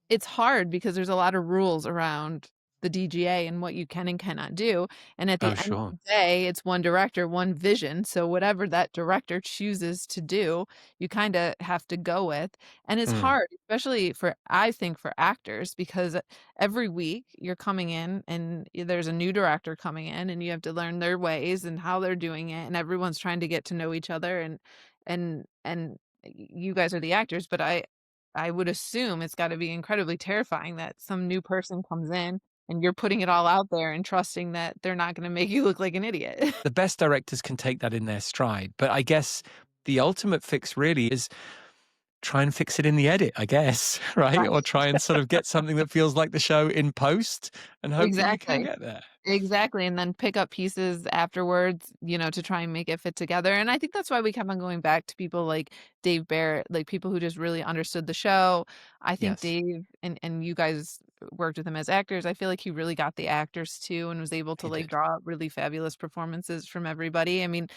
it's hard because there's a lot of rules around the DGA and what you can and cannot do. And at the end Sure. of the day, it's one director, one vision. So whatever that director chooses to do, you kind of have to go with. And it's hard, especially I think for actors, because every week you're coming in and there's a new director coming in and you have to learn their ways and how they're doing it. And everyone's trying to get to know each other, and you guys are the actors, but I would assume it's got to be incredibly terrifying that some new person comes in and you're putting it all out there and trusting that they're not going to make you look like an idiot. The best directors can take that in their stride. But I guess the ultimate fix really is try and fix it in the edit, I guess, right? Right. Or try and sort of get something that feels like the show in post, and hopefully you can Exactly. get there. Exactly. And then pick up pieces afterwards, to try and make it fit together. And I think that's why we kept on going back to people like Dave Barrett, like people who just really understood the show. I think Yes. Dave and you guys worked with him as actors. I feel like he really got the actors too and was able to He like did. draw up really fabulous performances from everybody. I mean,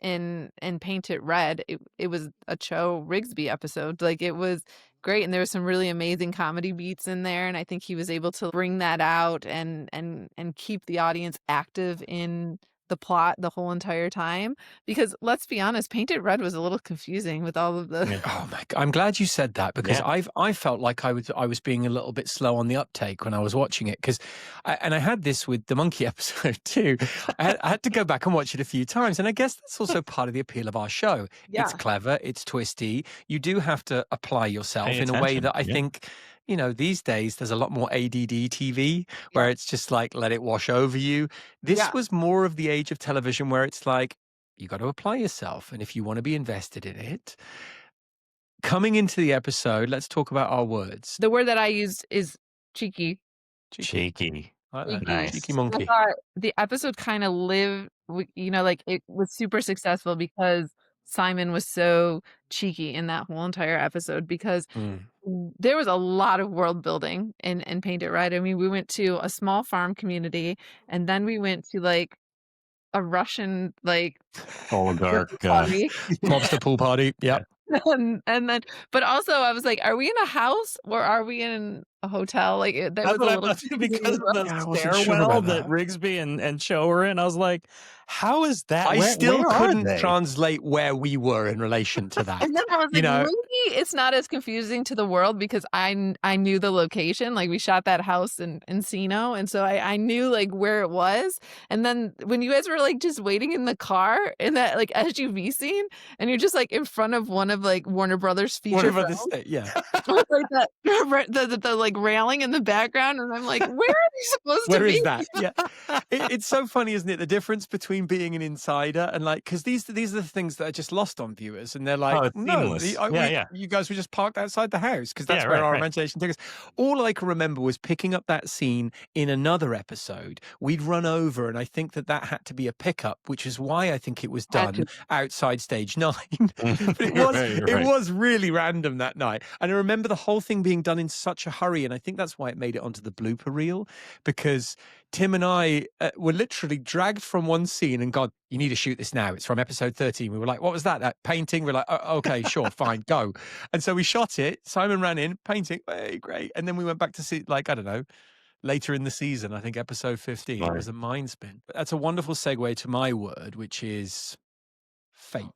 in Paint It Red, it was a Cho Rigsby episode. Like, it was great, and there was some really amazing comedy beats in there, and I think he was able to bring that out and keep the audience active in the plot the whole entire time, because let's be honest, Painted Red was a little confusing with all of the Oh my God. I'm glad you said that, because I felt like I was being a little bit slow on the uptake when I was watching it, because I had this with the monkey episode too. I had to go back and watch it a few times, and I guess that's also part of the appeal of our show. It's clever, it's twisty. You do have to apply yourself in a way that I think, you know, these days there's a lot more ADD TV where it's just like, let it wash over you. This was more of the age of television where it's like, you got to apply yourself. And if you want to be invested in it, coming into the episode, let's talk about our words. The word that I used is cheeky. Cheeky. Nice. Cheeky monkey. I thought the episode kind of lived, you know, like it was super successful because Simon was so cheeky in that whole entire episode, because there was a lot of world building in Paint It Red. I mean, we went to a small farm community, and then we went to like a Russian like oligarch mobster pool party. Yep. And then, but also I was like, are we in a house or are we in a hotel? Like that was a little because of the stairwell that Rigsby and Cho were in. I was like, how is that? I still couldn't translate where we were in relation to that. And then I was like, maybe it's not as confusing to the world because I knew the location. Like we shot that house in Encino, and so I knew like where it was. And then when you guys were like just waiting in the car in that like SUV scene, and you're just like in front of one of like Warner Brothers feature films, like the like railing in the background, and I'm like, where are they supposed to be? Where is that? Yeah, it's so funny, isn't it? The difference between being an insider and like, because these are the things that are just lost on viewers, and they're like, you guys were just parked outside the house because that's where our imagination took us. All I can remember was picking up that scene in another episode. We'd run over, and I think that had to be a pickup, which is why I think it was done outside stage 9. But it was really random that night, and I remember the whole thing being done in such a hurry, and I think that's why it made it onto the blooper reel, because Tim and I were literally dragged from one scene and gone, you need to shoot this now. It's from episode 13. We were like, what was that? That painting? We're like, oh, okay, sure, fine, go. And so we shot it. Simon ran in, painting, hey, great. And then we went back to see, like, I don't know, later in the season, I think episode 15, it was a mind spin. But that's a wonderful segue to my word, which is fake.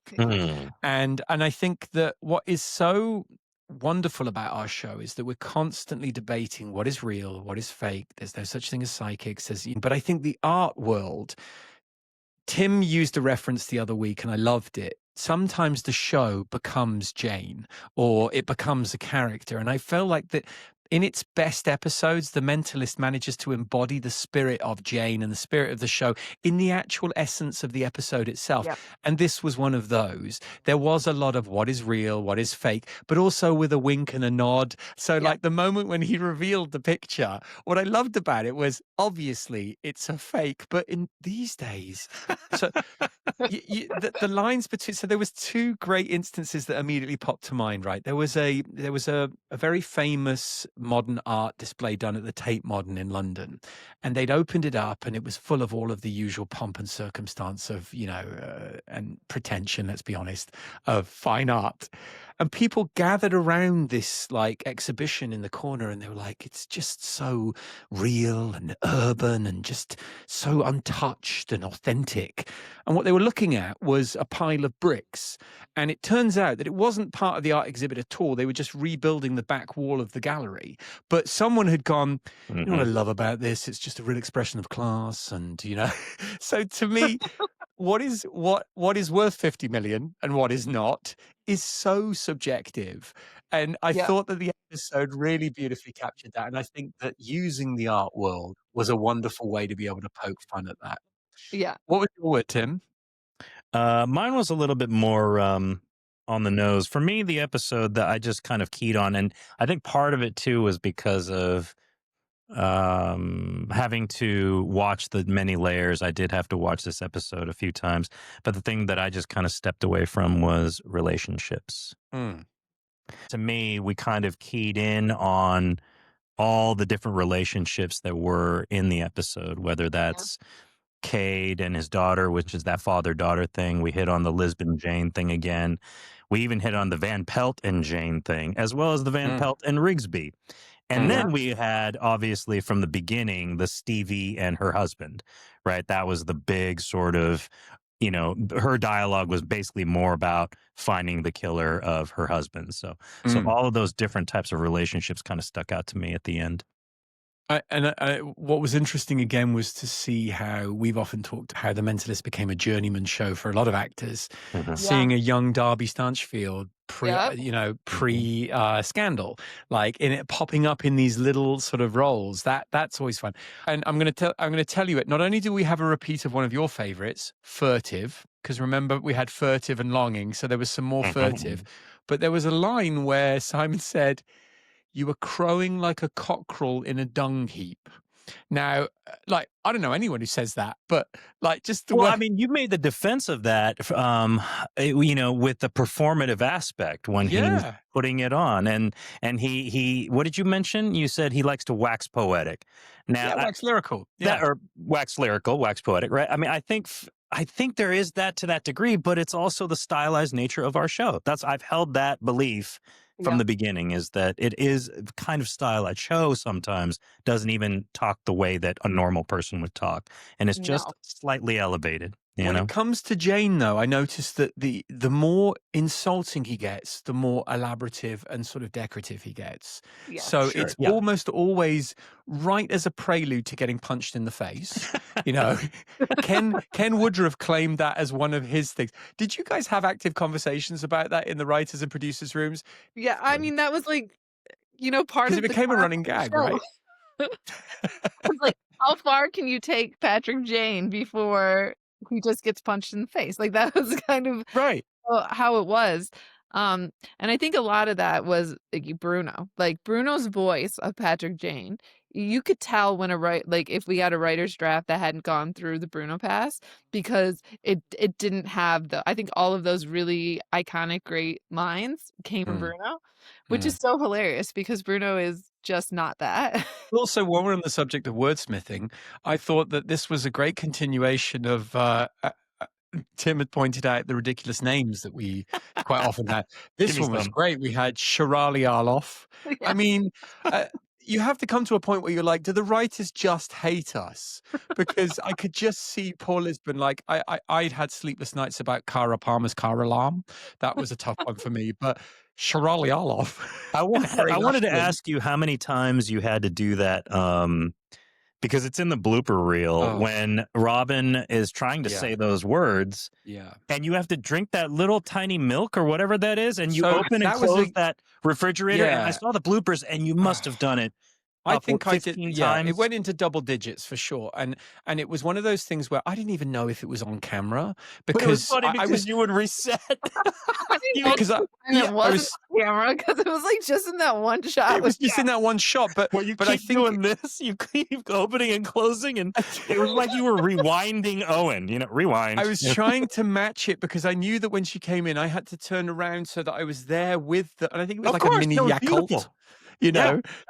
And I think that what is so wonderful about our show is that we're constantly debating what is real, what is fake. There's no such thing as psychics. But I think the art world, Tim used a reference the other week and I loved it. Sometimes the show becomes Jane, or it becomes a character. And I felt like that in its best episodes, The Mentalist manages to embody the spirit of Jane and the spirit of the show in the actual essence of the episode itself. Yep. And this was one of those. There was a lot of what is real, what is fake, but also with a wink and a nod. So like the moment when he revealed the picture, what I loved about it was obviously it's a fake, but in these days, so the lines between, so there was two great instances that immediately popped to mind, right? There was a very famous modern art display done at the Tate Modern in London, and they'd opened it up and it was full of all of the usual pomp and circumstance of, you know, and pretension, let's be honest, of fine art. And people gathered around this like exhibition in the corner, and they were like, it's just so real and urban and just so untouched and authentic. And what they were looking at was a pile of bricks. And it turns out that it wasn't part of the art exhibit at all. They were just rebuilding the back wall of the gallery. But someone had gone, you know what I love about this? It's just a real expression of class. And, you know, so to me, what is worth 50 million and what is not is so subjective. And I thought that the episode really beautifully captured that. And I think that using the art world was a wonderful way to be able to poke fun at that. Yeah. What was your word, Tim? Mine was a little bit more on the nose. For me, the episode that I just kind of keyed on, and I think part of it too was because of having to watch the many layers. I did have to watch this episode a few times, but the thing that I just kind of stepped away from was relationships. To me, we kind of keyed in on all the different relationships that were in the episode, whether that's Cade and his daughter, which is that father-daughter thing. We hit on the Lisbon Jane thing again. We even hit on the Van Pelt and Jane thing, as well as the Van Pelt and Rigsby. And then we had, obviously, from the beginning, the Stevie and her husband, right? That was the big sort of, her dialogue was basically more about finding the killer of her husband. So all of those different types of relationships kind of stuck out to me at the end. What was interesting again was to see how we've often talked how The Mentalist became a journeyman show for a lot of actors. Seeing a young Darby Stanchfield pre scandal, like in it popping up in these little sort of roles. That's always fun. And I'm going to tell you it. Not only do we have a repeat of one of your favorites, Furtive, because remember we had Furtive and Longing, so there was some more Furtive, but there was a line where Simon said, "You were crowing like a cockerel in a dung heap." Now, like, I don't know anyone who says that, but like just the way... I mean, you made the defense of that, with the performative aspect when he's putting it on, and he what did you mention? You said he likes to wax poetic. Now, wax lyrical, or wax lyrical, wax poetic, right? I mean, I think there is that to that degree, but it's also the stylized nature of our show. I've held that belief from the beginning, is that it is kind of stylized. Show sometimes doesn't even talk the way that a normal person would talk, and it's just slightly elevated. When it comes to Jane, though, I noticed that the more insulting he gets, the more elaborative and sort of decorative he gets. So it's almost always right as a prelude to getting punched in the face. Ken Woodruff claimed that as one of his things. Did you guys have active conversations about that in the writers and producers' rooms? Yeah, I mean, that was like, part of it became a running gag, right? It's like, how far can you take Patrick Jane before he just gets punched in the face? Like, that was kind of how it was. And I think a lot of that was like Bruno, like Bruno's voice of Patrick Jane. You could tell when if we had a writer's draft that hadn't gone through the Bruno pass, because it didn't have I think all of those really iconic, great lines came from Bruno, which is so hilarious because Bruno is just not that. Also, while we're on the subject of wordsmithing, I thought that this was a great continuation of Tim had pointed out the ridiculous names that we quite often had. This one was great. We had Shirali Arloff. I mean, you have to come to a point where you're like, do the writers just hate us? Because I could just see Paul Lisbon, like, I'd had sleepless nights about Cara Palmer's Car Alarm. That was a tough one for me. But Shirali Arloff. I wanted to ask you how many times you had to do that, because it's in the blooper reel when Robin is trying to say those words. Yeah. And you have to drink that little tiny milk or whatever that is, and you open and close that refrigerator. And I saw the bloopers, and you must have done it. I think I did. Times. Yeah, it went into double digits for sure, and it was one of those things where I didn't even know if it was on camera because it was funny because you would reset. Because it wasn't on camera because it was like just in that one shot. It was just in that one shot, but you keep doing this, you keep opening and closing, and it was like you were rewinding Owen. Rewind. I was trying to match it because I knew that when she came in, I had to turn around so that I was there with and I think it was like a mini Yakult.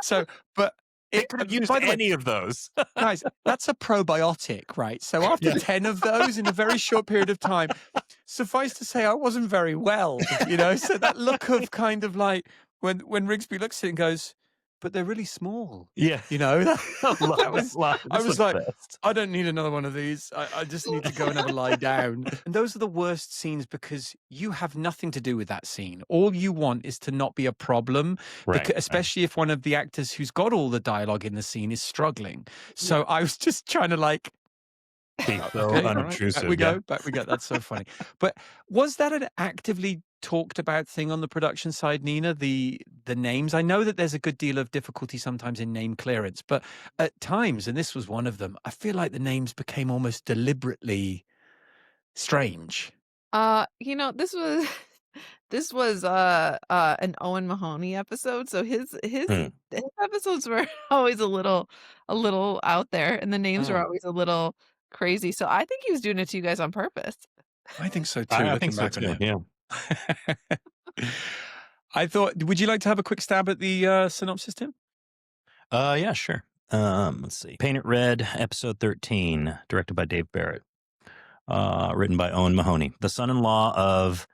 So, but it could have used any of those. Guys, that's a probiotic, right? So after 10 of those in a very short period of time, suffice to say, I wasn't very well, So that look of kind of like when Rigsby looks at it and goes, but they're really small. Yeah. I was like, I don't need another one of these. I just need to go and have a lie down. And those are the worst scenes because you have nothing to do with that scene. All you want is to not be a problem, especially if one of the actors who's got all the dialogue in the scene is struggling. So I was just trying to like, unobtrusive. Back we go. That's so funny. But was that an actively talked about thing on the production side, Nina? The names. I know that there's a good deal of difficulty sometimes in name clearance, but at times, and this was one of them, I feel like the names became almost deliberately strange. This was an Owen Mahoney episode, so his episodes were always a little out there, and the names were always a little crazy. So I think he was doing it to you guys on purpose. I think so too. I think so too. Yeah. I thought, would you like to have a quick stab at the synopsis, Tim? Yeah, sure. Let's see. Paint It Red, episode 13, directed by Dave Barrett, written by Owen Mahoney, the son-in-law of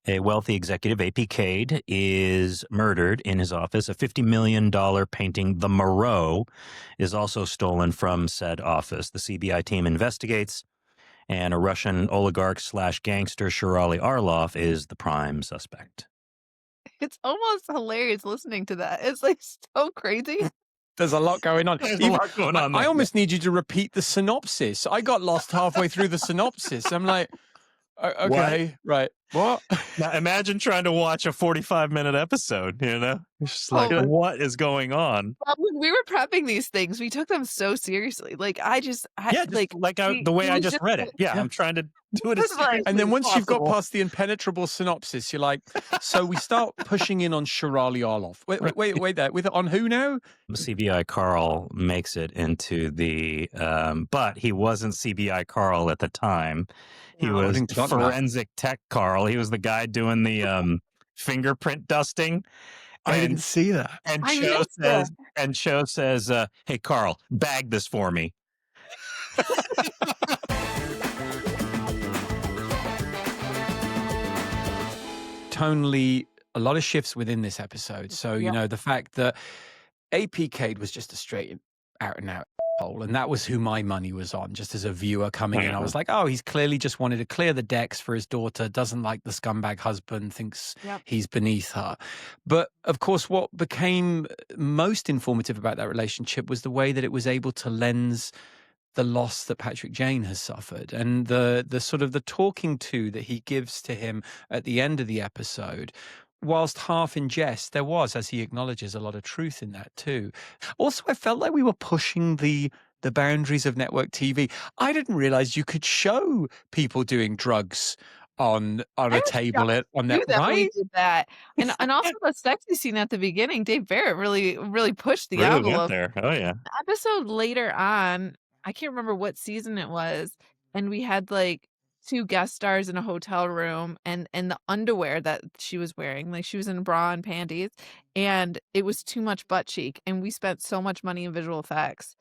A wealthy executive, A.P. Cade, is murdered in his office. A $50 million painting, The Moreau, is also stolen from said office. The CBI team investigates, and a Russian oligarch / gangster, Shirali Arlov, is the prime suspect. It's almost hilarious listening to that. It's like so crazy. There's a lot going on. There's a lot going on I there. almost need you to repeat the synopsis. I got lost halfway through the synopsis. I'm like, okay, right. What? Now imagine trying to watch a 45-minute episode, you know? It's just like, Oh. what is going on? Well, when we were prepping these things, we took them so seriously. Like The way I just read it. Yeah, I'm trying to do it as Just like- seriously And then as once you've got possible. past the impenetrable synopsis, you're like, so we start pushing in on Shirali Arlov. Wait there. On who now? CBI Carl makes it into the, but he wasn't CBI Carl at the time. He No. was According to that. forensic tech Carl. He was the guy doing the fingerprint dusting. I didn't see that. And I Cho missed says, "Hey Carl, bag this for me." Tonally, a lot of shifts within this episode. So, you know, the fact that A.P. Cade was just a straight out and out hole, and that was who my money was on, just as a viewer coming in. I was like, oh, he's clearly just wanted to clear the decks for his daughter, doesn't like the scumbag husband, thinks he's beneath her. But of course, what became most informative about that relationship was the way that it was able to lens the loss that Patrick Jane has suffered, and the sort of the talking to that he gives to him at the end of the episode. Whilst half in jest, there was, as he acknowledges, a lot of truth in that too. Also, I felt like we were pushing the boundaries of network TV. I didn't realize you could show people doing drugs on a table on that, that right? we did that, and also the sexy scene at the beginning. Dave Barrett really pushed the Really envelope. went there. Oh yeah. Episode later on, I can't remember what season it was, and we had like 2 guest stars in a hotel room, and the underwear that she was wearing, like she was in a bra and panties, and it was too much butt cheek, and we spent so much money in visual effects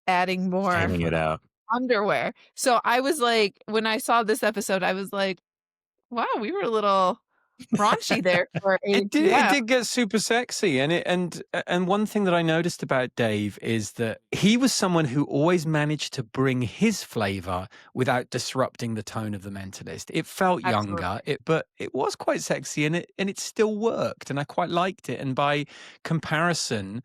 adding more Straightening it out. underwear. So I was like, when I saw this episode, I was like, wow, we were a little raunchy there for It did get super sexy, and one thing that I noticed about Dave is that he was someone who always managed to bring his flavor without disrupting the tone of The Mentalist. It felt younger, but it was quite sexy, and it still worked, and I quite liked it. And by comparison,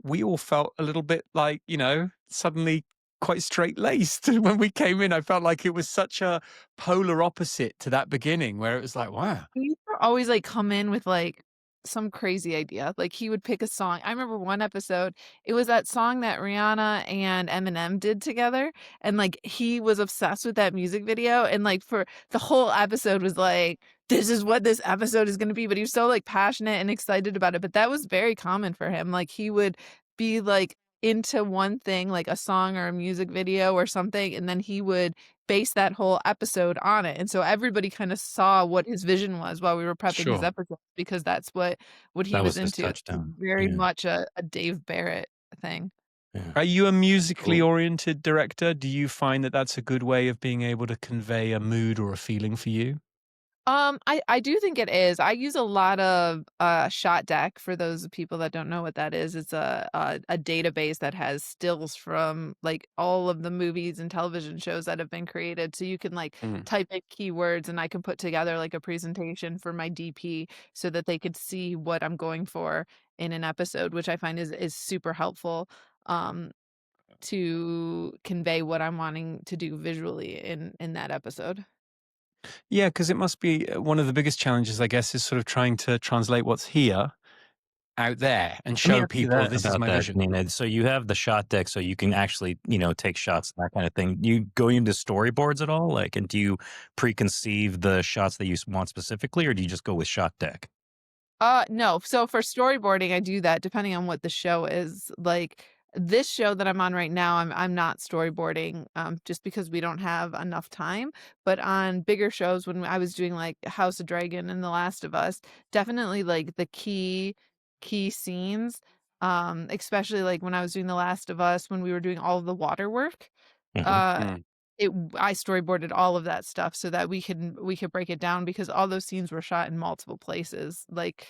we all felt a little bit like, you know, suddenly quite straight-laced when we came in. I felt like it was such a polar opposite to that beginning where it was like, wow. He used to always like come in with like some crazy idea. Like he would pick a song. I remember one episode, it was that song that Rihanna and Eminem did together, and like he was obsessed with that music video, and like for the whole episode was like, this is what this episode is going to be. But he was so like passionate and excited about it. But that was very common for him. Like he would be like into one thing, like a song or a music video or something, and then he would base that whole episode on it. And so everybody kind of saw what his vision was while we were prepping his episodes, because that's what he That was was his into. touchdown. Very Yeah. much a Dave Barrett thing. Yeah. Are you a musically oriented director? Do you find that that's a good way of being able to convey a mood or a feeling for you? I do think it is. I use a lot of Shot Deck. For those people that don't know what that is, it's a database that has stills from like all of the movies and television shows that have been created. So you can like type in keywords, and I can put together like a presentation for my DP so that they could see what I'm going for in an episode, which I find is super helpful to convey what I'm wanting to do visually in that episode. Yeah, because it must be one of the biggest challenges, I guess, is sort of trying to translate what's here out there and show people this is my vision. Nina. So you have the shot deck, so you can actually, you know, take shots, that kind of thing. You go into storyboards at all? Like, and do you preconceive the shots that you want specifically, or do you just go with shot deck? No. So for storyboarding, I do that depending on what the show is. Like this show that I'm on right now, I'm not storyboarding just because we don't have enough time. But on bigger shows, when I was doing like House of Dragon and The Last of Us, definitely like the key scenes, especially like when I was doing The Last of Us, when we were doing all of the water work. I storyboarded all of that stuff so that we could break it down, because all those scenes were shot in multiple places. Like,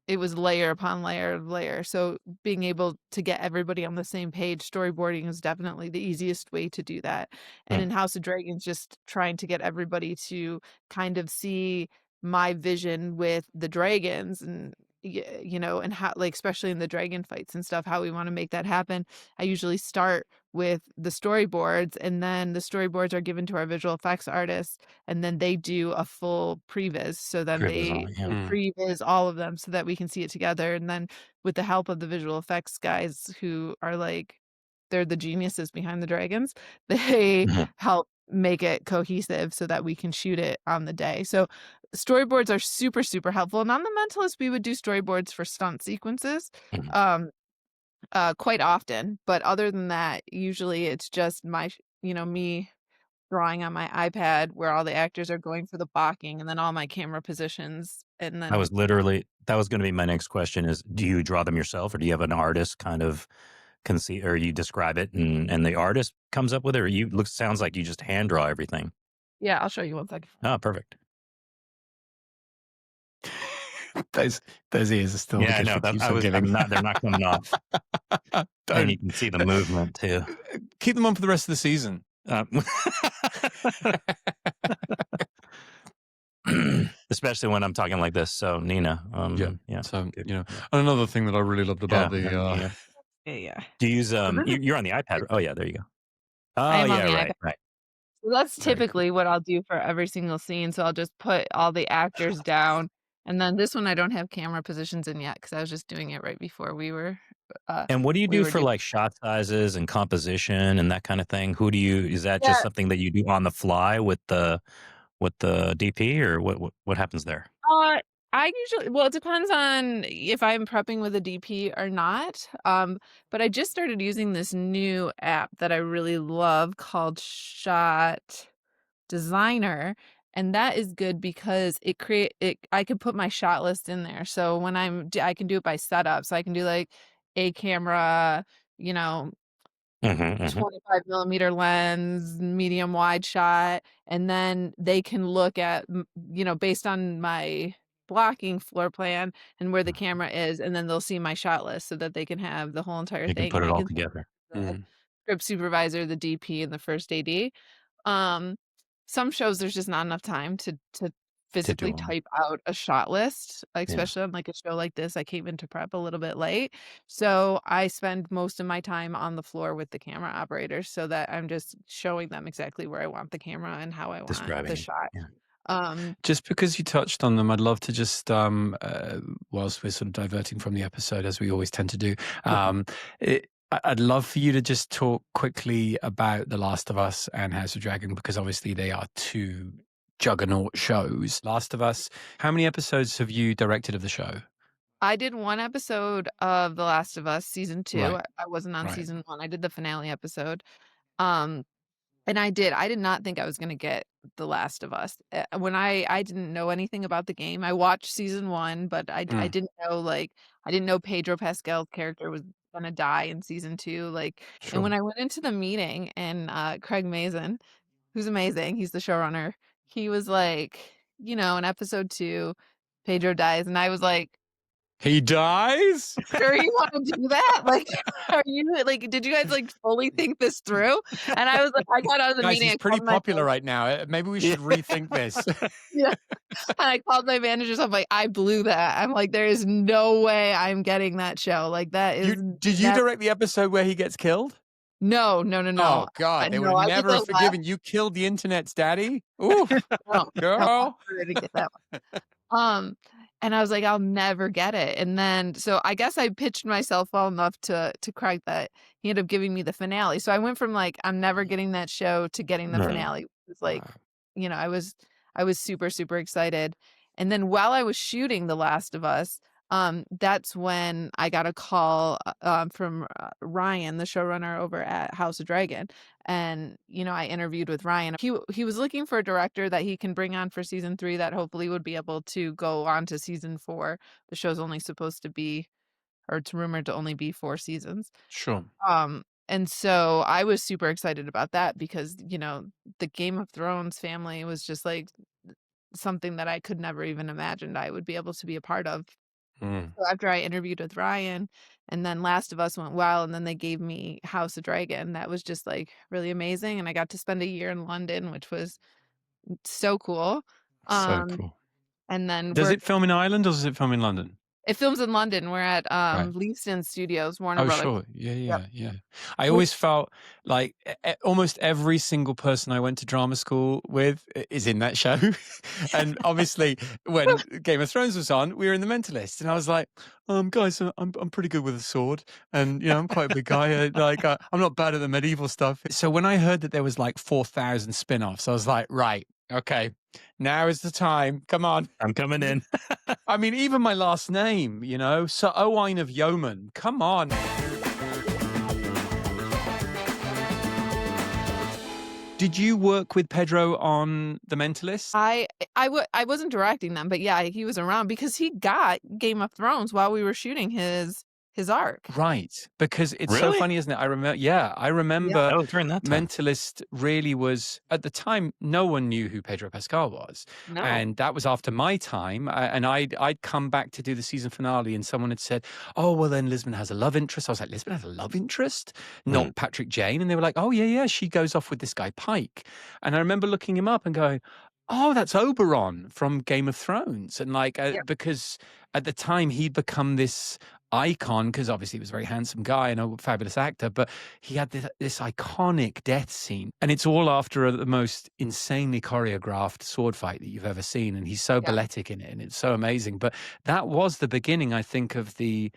it was layer upon layer of layer. So being able to get everybody on the same page, storyboarding is definitely the easiest way to do that. And in House of Dragons, just trying to get everybody to kind of see my vision with the dragons, and and how, like, especially in the dragon fights and stuff, how we want to make that happen. I usually start with the storyboards, and then the storyboards are given to our visual effects artists, and then they do a full previs. So then they previs all of them so that we can see it together. And then with the help of the visual effects guys, who are like, they're the geniuses behind the dragons, they help make it cohesive so that we can shoot it on the day. So storyboards are super, super helpful. And on the Mentalist, we would do storyboards for stunt sequences. Quite often, but other than that, usually it's just me drawing on my iPad where all the actors are going for the blocking, and then all my camera positions, and then that was going to be my next question is, do you draw them yourself, or do you have an artist kind of conceive, or you describe it and the artist comes up with it, or sounds like you just hand draw everything? Yeah, I'll show you one second. Oh, perfect. Those ears are still they're not coming off. And you can see the movement too. Keep them on for the rest of the season. Especially when I'm talking like this. So Nina, yeah. So and another thing that I really loved about Yeah. Do you use you're on the iPad? Oh yeah, there you go. Oh I am on yeah, the right, iPad. right. So that's typically what I'll do for every single scene. So I'll just put all the actors down, and then this one I don't have camera positions in yet because I was just doing it right before we were. And what do you do for like shot sizes and composition and that kind of thing? Is that just something that you do on the fly with the DP, or what happens there? I usually, it depends on if I'm prepping with a DP or not. But I just started using this new app that I really love called Shot Designer. And that is good because I could put my shot list in there. So when I can do it by setup. So I can do like a camera, 25 millimeter lens, medium wide shot. And then they can look at, based on my blocking floor plan and where the camera is. And then they'll see my shot list so that they can have the whole entire You thing. can put it all together. The script supervisor, the DP, and the first AD. Some shows there's just not enough time to physically type out a shot list, especially on like a show like this. I came into prep a little bit late, so I spend most of my time on the floor with the camera operators so that I'm just showing them exactly where I want the camera and how I want the shot. Just because you touched on them, I'd love to just, whilst we're sort of diverting from the episode, as we always tend to do, I'd love for you to just talk quickly about The Last of Us and House of Dragon, because obviously they are two juggernaut shows. Last of Us, how many episodes have you directed of the show? I did one episode of The Last of Us season 2. Right. I wasn't on season 1. I did the finale episode. And I did not think I was going to get The Last of Us. When I didn't know anything about the game. I watched season 1, but I didn't know, I didn't know Pedro Pascal's character was going to die in season 2. And when I went into the meeting, and Craig Mazin, who's amazing, he's the showrunner, he was like, in episode 2, Pedro dies. And I was like, he dies? Sure you want to do that? Are you did you guys fully think this through? And I was like, I got out of the meeting. He's pretty popular right now. Maybe we should rethink this. Yeah. And I called my managers. I'm like, I blew that. I'm like, there is no way I'm getting that show. That is. Did you direct the episode where he gets killed? No. Oh God, they would never have forgiven you. Killed the internet's daddy. Ooh, girl. To get that one. And I was like, I'll never get it. And then, so I guess I pitched myself well enough to crack that. He ended up giving me the finale. So I went from I'm never getting that show to getting the finale. It was I was super, super excited. And then while I was shooting The Last of Us, that's when I got a call from Ryan, the showrunner over at House of Dragon. And, I interviewed with Ryan. He was looking for a director that he can bring on for season 3 that hopefully would be able to go on to season 4. The show's only supposed to be, or it's rumored to only be 4 seasons. Sure. And so I was super excited about that because, the Game of Thrones family was just like something that I could never even imagined I would be able to be a part of. Mm. So after I interviewed with Ryan and then Last of Us went well and then they gave me House of Dragon, that was just like really amazing. And I got to spend a year in London, which was so cool. So Um, cool. and then Does it film in Ireland or does it film in London? it films in London. We're at Right. Leavesden Studios, Warner Oh, Brothers. sure. Yep. Yeah. I always felt like almost every single person I went to drama school with is in that show. And obviously, when Game of Thrones was on, we were in The Mentalist. And I was like, guys, I'm pretty good with a sword. And, I'm quite a big guy. I'm not bad at the medieval stuff. So when I heard that there was like 4,000 spin-offs, I was like, right, okay, now is the time. Come on. I'm coming in. I mean, even my last name, Sir Owain of Yeoman. Come on. Did you work with Pedro on The Mentalist? I wasn't directing them, but yeah, he was around because he got Game of Thrones while we were shooting his arc. Right, because it's so Really? funny, isn't it? I remember Oh, during that time. Mentalist really was, at the time, no one knew who Pedro Pascal was. No. And that was after my time. And I'd come back to do the season finale and someone had said, oh, well, then Lisbon has a love interest. I was like, Lisbon has a love interest? Not Patrick Jane. And they were like, oh, yeah, she goes off with this guy Pike. And I remember looking him up and going, oh, that's Oberon from Game of Thrones. And because at the time he'd become this icon, because obviously he was a very handsome guy and a fabulous actor, but he had this iconic death scene. And it's all after the most insanely choreographed sword fight that you've ever seen. And he's so balletic in it and it's so amazing. But that was the beginning, I think, of the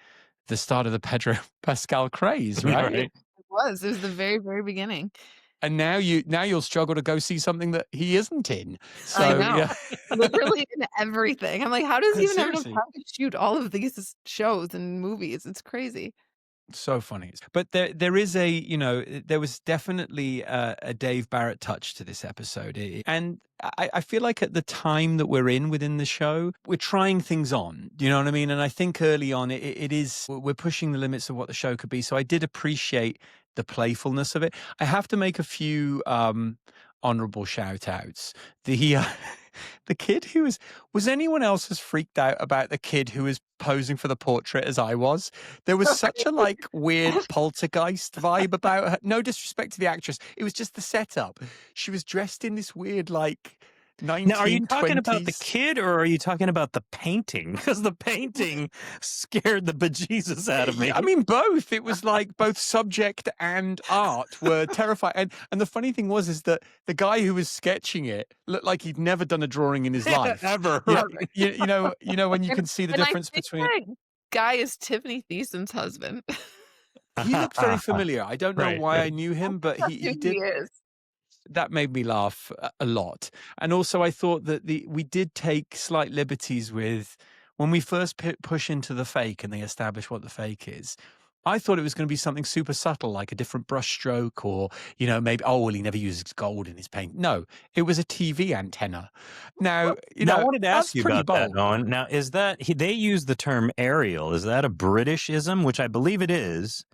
start of the Pedro Pascal craze, right? It was the very, very beginning. And now you'll struggle to go see something that he isn't in. So, I know. Literally in everything. I'm like, how does he even have enough Seriously. time to shoot all of these shows and movies? It's crazy. So funny. But there is there was definitely a Dave Barrett touch to this episode. And I feel like at the time that we're in within the show, we're trying things on. Do you know what I mean? And I think early on we're pushing the limits of what the show could be. So I did appreciate the playfulness of it. I have to make a few honorable shout outs. The kid who was anyone else as freaked out about the kid who was posing for the portrait as I was? There was such a weird poltergeist vibe about her. No disrespect to the actress. It was just the setup. She was dressed in this weird 1920s. Now, are you talking about the kid or are you talking about the painting? Because the painting scared the bejesus out of me. I mean, both. It was like both subject and art were terrifying. And the funny thing is that the guy who was sketching it looked like he'd never done a drawing in his life. Ever. You know when you can see the difference between. That guy is Tiffany Thiessen's husband. He looked very familiar. I don't know why I knew him, but he did. He is. That made me laugh a lot. And also I thought that we did take slight liberties with when we first push into the fake and they establish what the fake is. I thought it was going to be something super subtle, like a different brush stroke or, maybe, he never uses gold in his paint. No, it was a TV antenna. Now, I wanted to ask you about bold. that, Owen. Now, is that, they use the term aerial. Is that a Britishism, which I believe it is?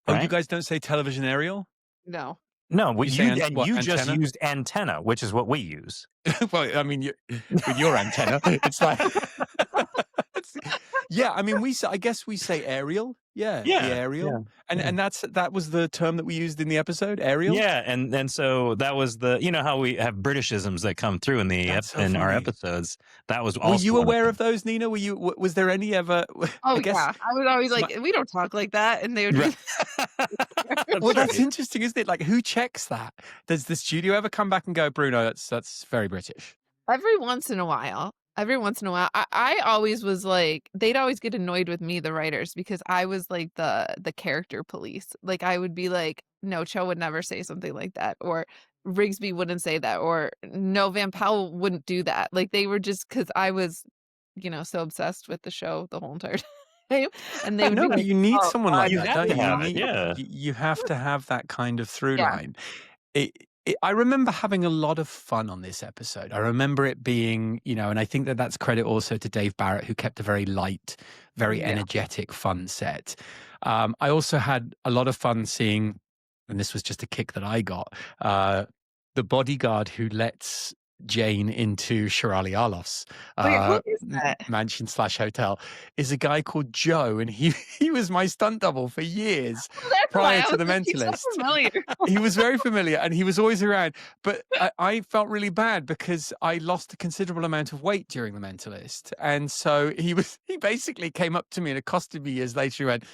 Oh, right? you guys don't say television aerial? No. No, you antenna? just used antenna, which is what we use. Well, I mean, with your antenna, it's like... Yeah, I mean, I guess we say aerial. Yeah, the aerial. Yeah. And that was the term that we used in the episode, aerial? Yeah, and so that was how we have Britishisms that come through in our episodes. That was also. Were you aware of those, Nina? Was there any ever? Oh, yeah. I would always we don't talk like that. And they would be. Well, that's interesting, isn't it? Like, who checks that? Does the studio ever come back and go, Bruno, that's very British? Every once in a while. I always was like, they'd always get annoyed with me, the writers, because I was like the character police. Like, I would be like, no, Cho would never say something like that, or Rigsby wouldn't say that, or no, Van Pelt wouldn't do that. Like, they were just, because I was, so obsessed with the show the whole entire time. And they would but you need someone like you that, have don't to have you? it, yeah. You have to have that kind of through line. I remember having a lot of fun on this episode. I remember it being, and I think that's credit also to Dave Barrett, who kept a very light, very energetic, fun set. I also had a lot of fun seeing, and this was just a kick that I got, the bodyguard who lets Jane into Shirali Arloff's Wait, who is that? mansion/hotel is a guy called Joe, and he was my stunt double for years That's why prior I to was The like, he's so Mentalist. familiar. He was very familiar, and he was always around. But I felt really bad because I lost a considerable amount of weight during The Mentalist, and so he basically came up to me and accosted me years later. He went,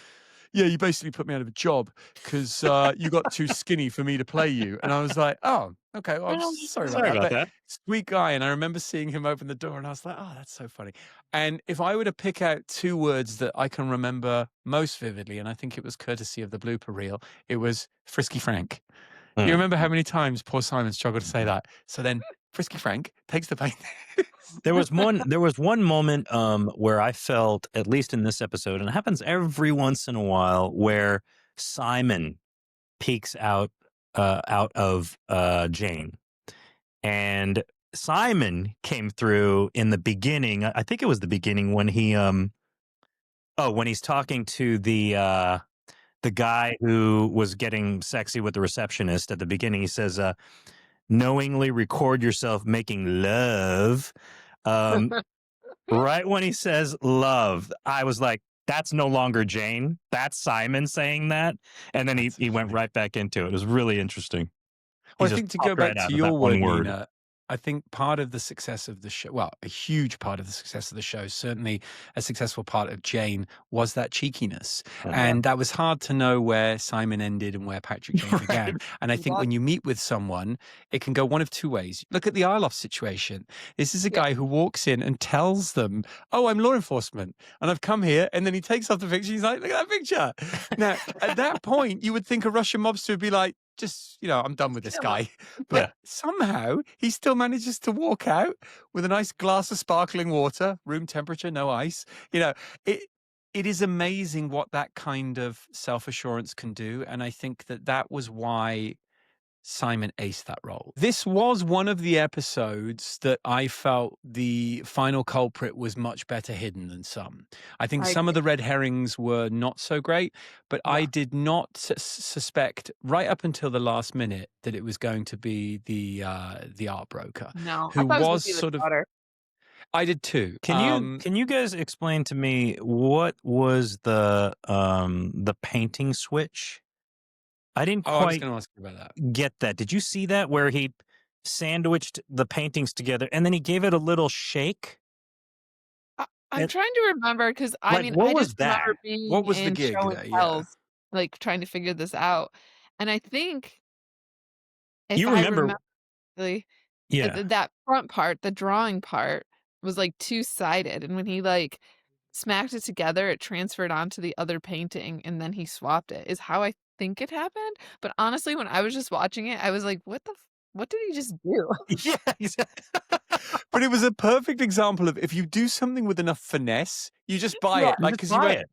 "Yeah, you basically put me out of a job because you got too skinny for me to play you." And I was like, "Oh, okay. Well, I'm sorry about that." But sweet guy. And I remember seeing him open the door, and I was like, "Oh, that's so funny." And if I were to pick out two words that I can remember most vividly, and I think it was courtesy of the blooper reel, it was Frisky Frank. You remember how many times poor Simon struggled to say that? So then Frisky Frank takes the paint. There was one moment where I felt, at least in this episode, and it happens every once in a while, where Simon peeks out of Jane, and Simon came through in the beginning. I think it was the beginning when when he's talking to the guy who was getting sexy with the receptionist at the beginning. He says, "Knowingly record yourself making love." Right when he says love, I was like, that's no longer Jane. That's Simon saying that. And then he went right back into it. It was really interesting. Well, I think to go back to your word, Nina, I think part of the success of the show, well, a huge part of the success of the show, certainly a successful part of Jane, was that cheekiness. And that was hard to know where Simon ended and where Patrick Jane began. And I think when you meet with someone, it can go one of two ways. Look at the Isle situation. This is a guy who walks in and tells them, "Oh, I'm law enforcement and I've come here." And then he takes off the picture. He's like, "Look at that picture." Now, at that point, you would think a Russian mobster would be like, "Just, I'm done with this guy." But somehow he still manages to walk out with a nice glass of sparkling water, room temperature, no ice. It is amazing what that kind of self-assurance can do. And I think that was why Simon aced that role. This was one of the episodes that I felt the final culprit was much better hidden than some. I think some of the red herrings were not so great, but I did not suspect right up until the last minute that it was going to be the art broker. No, who I thought was it sort of. daughter. I did too. Can you guys explain to me what was the painting switch? I didn't I was quite going to ask you about that. get that. Did you see that where he sandwiched the paintings together and then he gave it a little shake? I'm trying to remember because I just remember being what was the in gig show there? and tells, like trying to figure this out. And I think if You I remember that front part, the drawing part, was like two-sided, and when he like smacked it together, it transferred onto the other painting, and then he swapped it. Is how I think it happened. But honestly, when I was just watching it, I was like, "What did he just do?" Yeah, exactly. But it was a perfect example of if you do something with enough finesse, you just buy it. Like, because you went,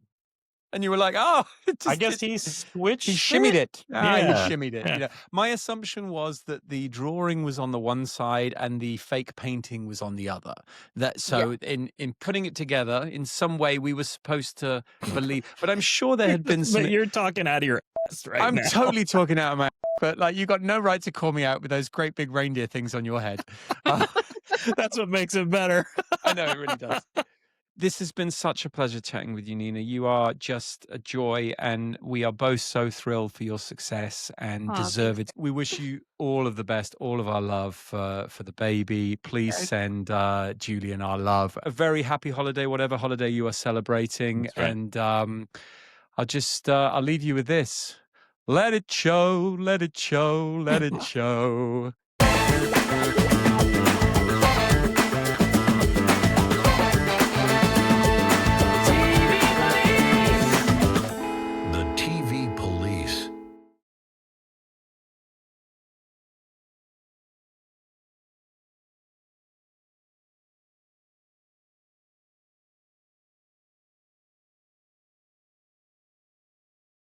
and you were like, "Oh, I guess he switched. He shimmied it. He Yeah. shimmied it. My assumption was that the drawing was on the one side and the fake painting was on the other. In putting it together, in some way, we were supposed to believe. But I'm sure there had been some. But you're talking out of your ass right I'm now. totally talking out of my. But like, you got no right to call me out with those great big reindeer things on your head. That's what makes it better. I know, it really does. This has been such a pleasure chatting with you, Nina. You are just a joy, and we are both so thrilled for your success and deserve it. We wish you all of the best, all of our love for the baby. Please send Julian our love. A very happy holiday, whatever holiday you are celebrating. That's right. And I'll leave you with this. Let it show, let it show, let it show.